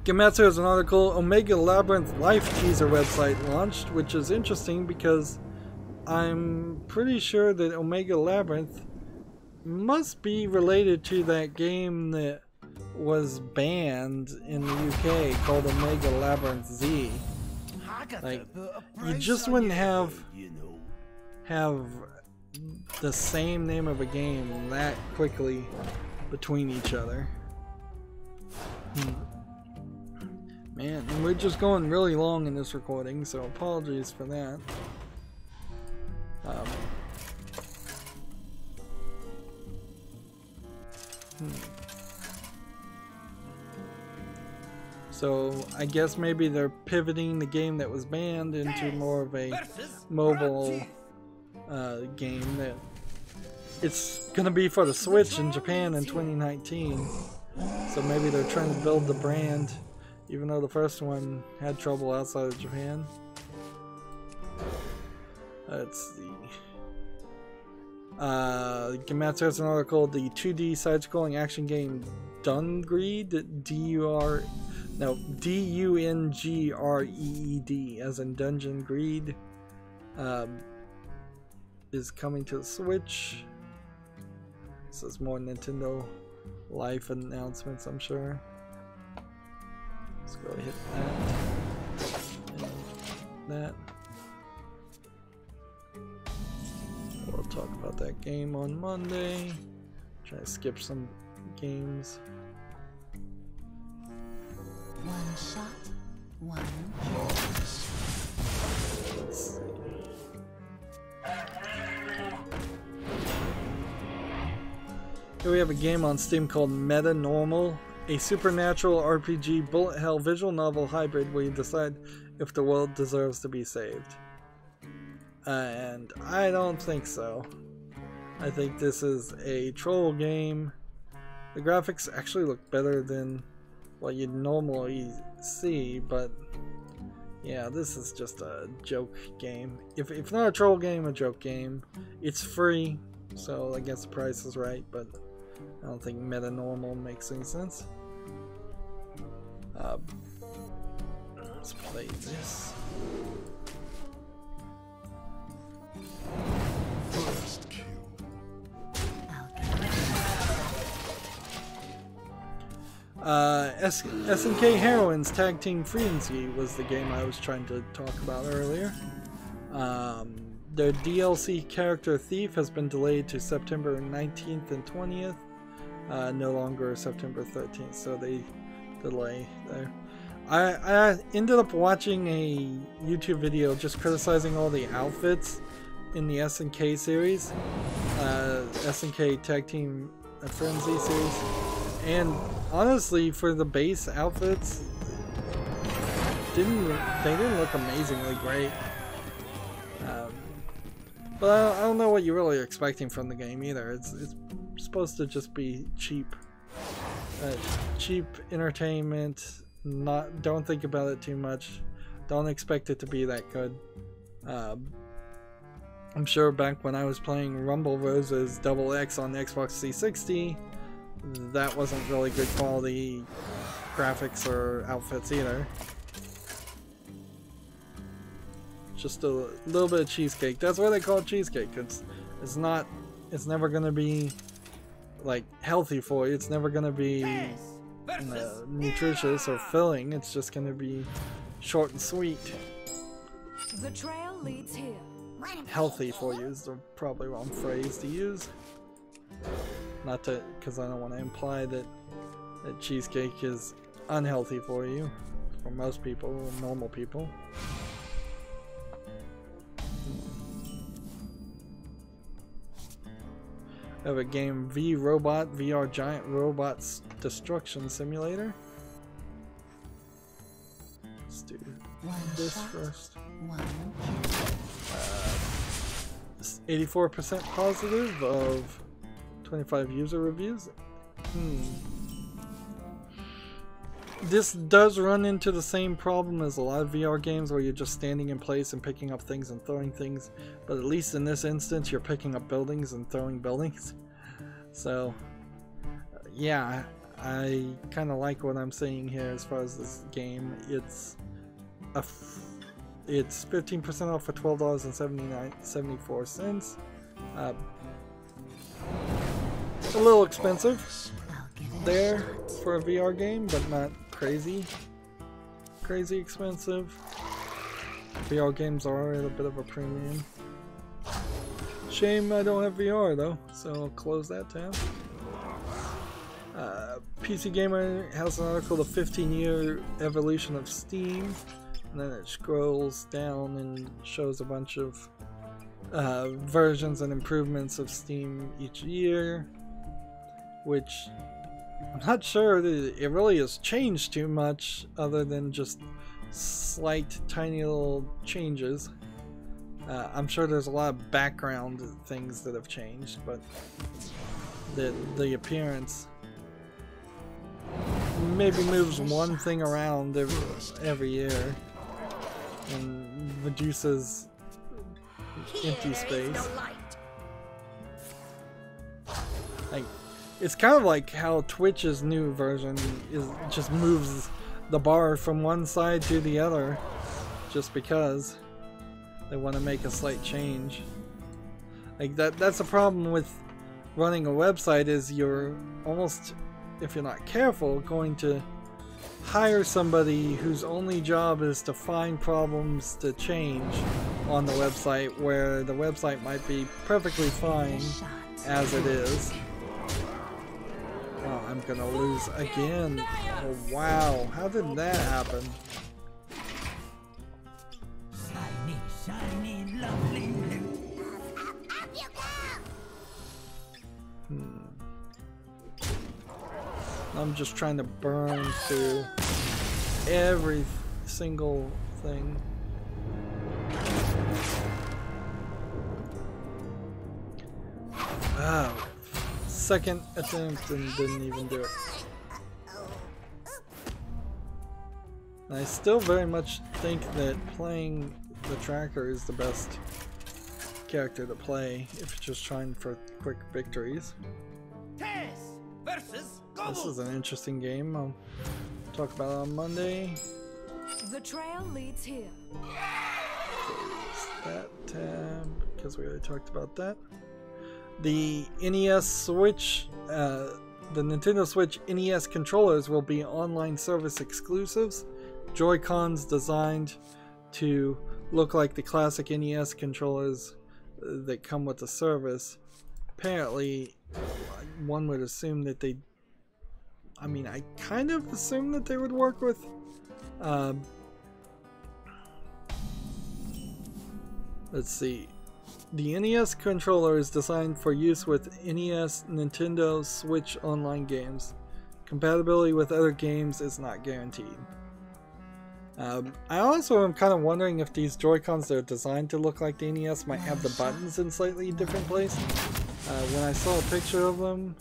Gematsu has an article, Omega Labyrinth Life teaser website launched, which is interesting because I'm pretty sure that Omega Labyrinth must be related to that game that was banned in the UK called Omega Labyrinth Z. Like, you just wouldn't have the same name of a game that quickly between each other. Man, and we're just going really long in this recording, so apologies for that. So I guess maybe they're pivoting the game that was banned into more of a mobile game that it's gonna be for the Switch in Japan in 2019. So maybe they're trying to build the brand, even though the first one had trouble outside of Japan. Let's see. Gematsu has an article, the 2D side-scrolling action game Dungreed, Dungreed, as in Dungeon Greed, is coming to the Switch. This is more Nintendo Life announcements, I'm sure. Let's go hit that. And that. We'll talk about that game on Monday. Try to skip some games. One shot, one Let's see. Here we have a game on Steam called Meta Normal, a supernatural RPG bullet hell visual novel hybrid where you decide if the world deserves to be saved. And I don't think so. I think this is a troll game. The graphics actually look better than what you'd normally see, but yeah, this is just a joke game. If not a troll game, a joke game. It's free, so I guess the price is right, but I don't think Meta Normal makes any sense. Let's play this. First kill. SNK Heroines Tag Team Frenzy was the game I was trying to talk about earlier. Their DLC character Thief has been delayed to September 19th and 20th. No longer September 13th, so they delay there. I ended up watching a YouTube video just criticizing all the outfits in the SNK series, SNK Tag Team Frenzy series, and honestly, for the base outfits, they didn't look amazingly great. But I don't know what you're really expecting from the game either. It's supposed to just be cheap entertainment. Don't think about it too much. Don't expect it to be that good. I'm sure back when I was playing Rumble Roses XX on Xbox 360, that wasn't really good quality graphics or outfits either. Just a little bit of cheesecake. That's why they call it cheesecake. It's never gonna be like healthy for you. It's never gonna be nutritious or filling. It's just gonna be short and sweet. The trail leads here. Healthy for you is the probably wrong phrase to use. Not to, because I don't want to imply that cheesecake is unhealthy for you, for most people, normal people. I have a game, V-Robot, VR Giant Robots Destruction Simulator. Let's do this first. 84% positive of 25 user reviews. This does run into the same problem as a lot of VR games where you're just standing in place and picking up things and throwing things, but at least in this instance you're picking up buildings and throwing buildings. So yeah, I kind of like what I'm seeing here as far as this game. It's 15% off for $12.74. A little expensive there for a VR game, but not crazy expensive. VR games are at a bit of a premium. Shame I don't have VR though, so I'll close that tab. PC Gamer has an article, The 15-Year Evolution of Steam, and then it scrolls down and shows a bunch of versions and improvements of Steam each year, which I'm not sure that it really has changed too much other than just slight tiny little changes. I'm sure there's a lot of background things that have changed, but the appearance maybe moves one thing around every year and reduces empty space. Like It's kind of like how Twitch's new version is just moves the bar from one side to the other just because they want to make a slight change. Like that's a problem with running a website, is you're almost, if you're not careful, going to hire somebody whose only job is to find problems to change on the website, where the website might be perfectly fine as it is. Oh, I'm gonna lose again. Oh, wow, how did that happen? Shiny, shiny, lovely blue. I'm just trying to burn through every single thing. Wow. Second attempt and didn't even do it. And I still very much think that playing the tracker is the best character to play if you're just trying for quick victories. Tess versus This is an interesting game. I'll talk about it on Monday. The trail leads here. Close that tab because we already talked about that. The NES Switch, the Nintendo Switch NES controllers will be online service exclusives. Joy-Cons designed to look like the classic NES controllers that come with the service. Apparently, one would assume that they... I mean, I kind of assumed that they would work with... let's see. The NES controller is designed for use with NES, Nintendo Switch online games. Compatibility with other games is not guaranteed. I also am kind of wondering if these Joy-Cons that are designed to look like the NES might have the buttons in slightly different place. When I saw a picture of them,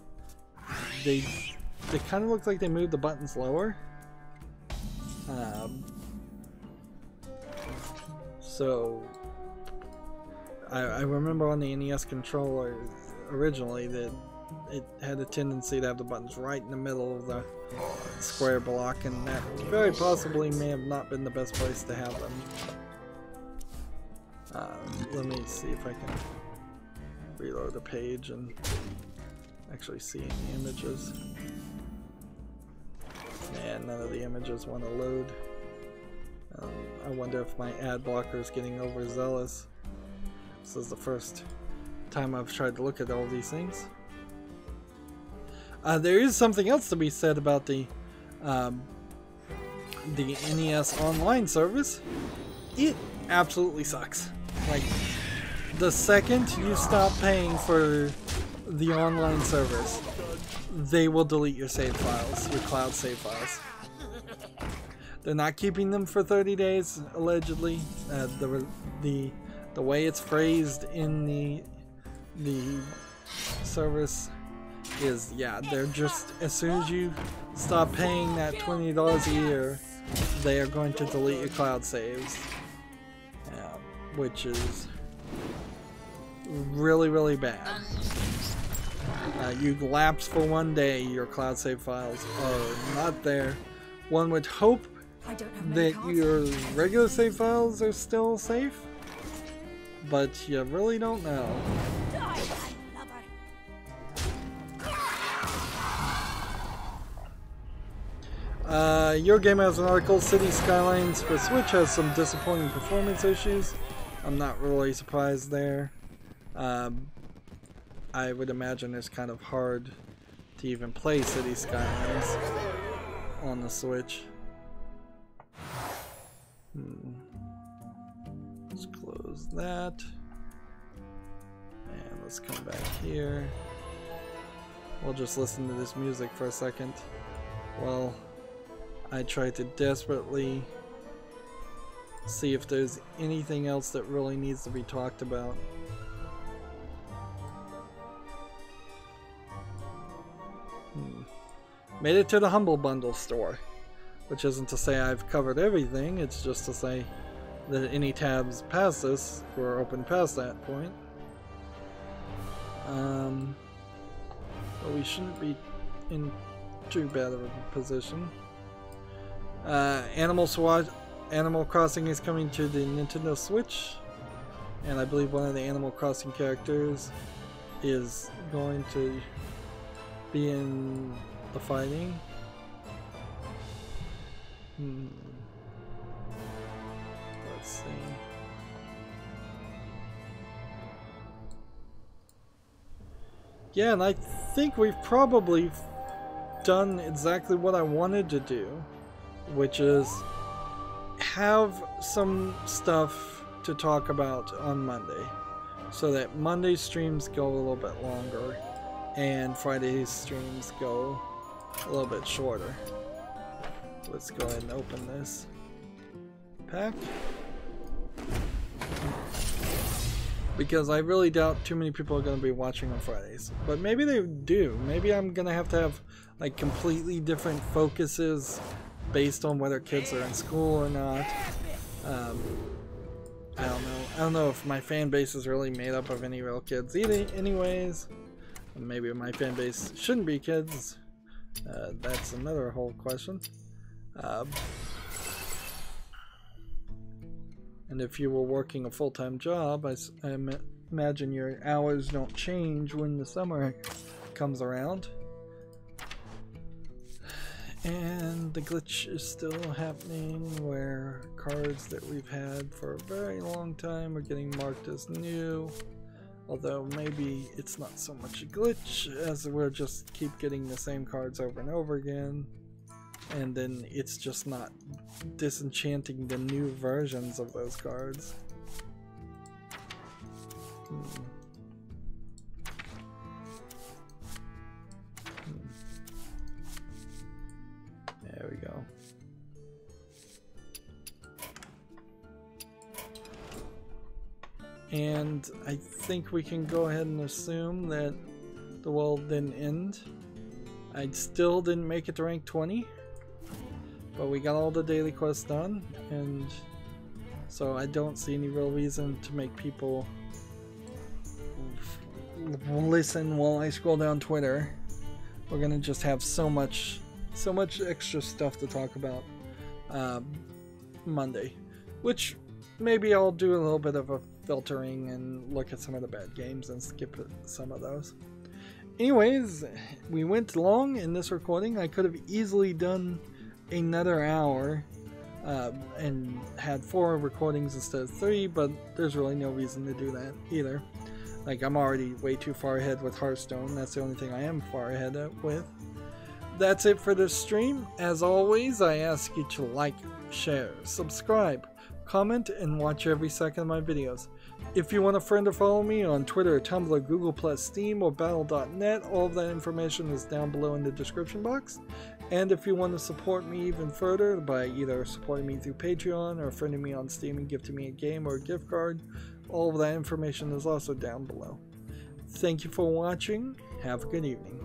they kind of look like they moved the buttons lower. So I remember on the NES controller originally that it had a tendency to have the buttons right in the middle of the square block, and that very possibly may have not been the best place to have them. Let me see if I can reload the page and actually see any images. And none of the images want to load. I wonder if my ad blocker is getting overzealous. This is the first time I've tried to look at all these things. There is something else to be said about the NES online service. It absolutely sucks. Like, the second you stop paying for the online service, they will delete your save files, your cloud save files. They're not keeping them for 30 days, allegedly. The way it's phrased in the service is, yeah, they're just, as soon as you stop paying that $20 a year, they are going to delete your cloud saves, which is really, really bad. You lapse for one day, your cloud save files are not there. One would hope that your regular save files are still safe, but you really don't know. Your Game has an article, City Skylines for Switch has some disappointing performance issues. I'm not really surprised there. I would imagine it's kind of hard to even play City Skylines on the Switch. Let's close that. And let's come back here. We'll just listen to this music for a second while I try to desperately see if there's anything else that really needs to be talked about. Made it to the Humble Bundle store, which isn't to say I've covered everything, it's just to say that any tabs past this were open past that point. but we shouldn't be in too bad of a position. Animal Crossing is coming to the Nintendo Switch, and I believe one of the Animal Crossing characters is going to be in the fighting. Let's see. Yeah, and I think we've probably done exactly what I wanted to do, which is have some stuff to talk about on Monday, so that Monday streams go a little bit longer and Friday's streams go a little bit shorter. Let's go ahead and open this pack, because I really doubt too many people are going to be watching on Fridays, but maybe they do. Maybe I'm going to have like completely different focuses based on whether kids are in school or not. I don't know. I don't know if my fan base is really made up of any real kids either, anyways. Maybe my fan base shouldn't be kids. That's another whole question. And if you were working a full-time job, I imagine your hours don't change when the summer comes around. And the glitch is still happening where cards that we've had for a very long time are getting marked as new. Although maybe it's not so much a glitch as we'll just keep getting the same cards over and over again. And then it's just not disenchanting the new versions of those cards. There we go. And I think we can go ahead and assume that the world didn't end. I still didn't make it to rank 20, but we got all the daily quests done, and so I don't see any real reason to make people listen while I scroll down Twitter. We're gonna just have so much extra stuff to talk about Monday, which maybe I'll do a little bit of a filtering and look at some of the bad games and skip some of those. Anyways, we went long in this recording. I could have easily done another hour and had 4 recordings instead of 3, but there's really no reason to do that either. Like, I'm already way too far ahead with Hearthstone. That's the only thing I am far ahead with. That's it for this stream. As always, I ask you to like, share, subscribe, comment, and watch every second of my videos. If you want a friend or follow me on Twitter, Tumblr, Google+, Steam, or Battle.net, all of that information is down below in the description box. And if you want to support me even further by either supporting me through Patreon or friending me on Steam and gifting me a game or a gift card, all of that information is also down below. Thank you for watching. Have a good evening.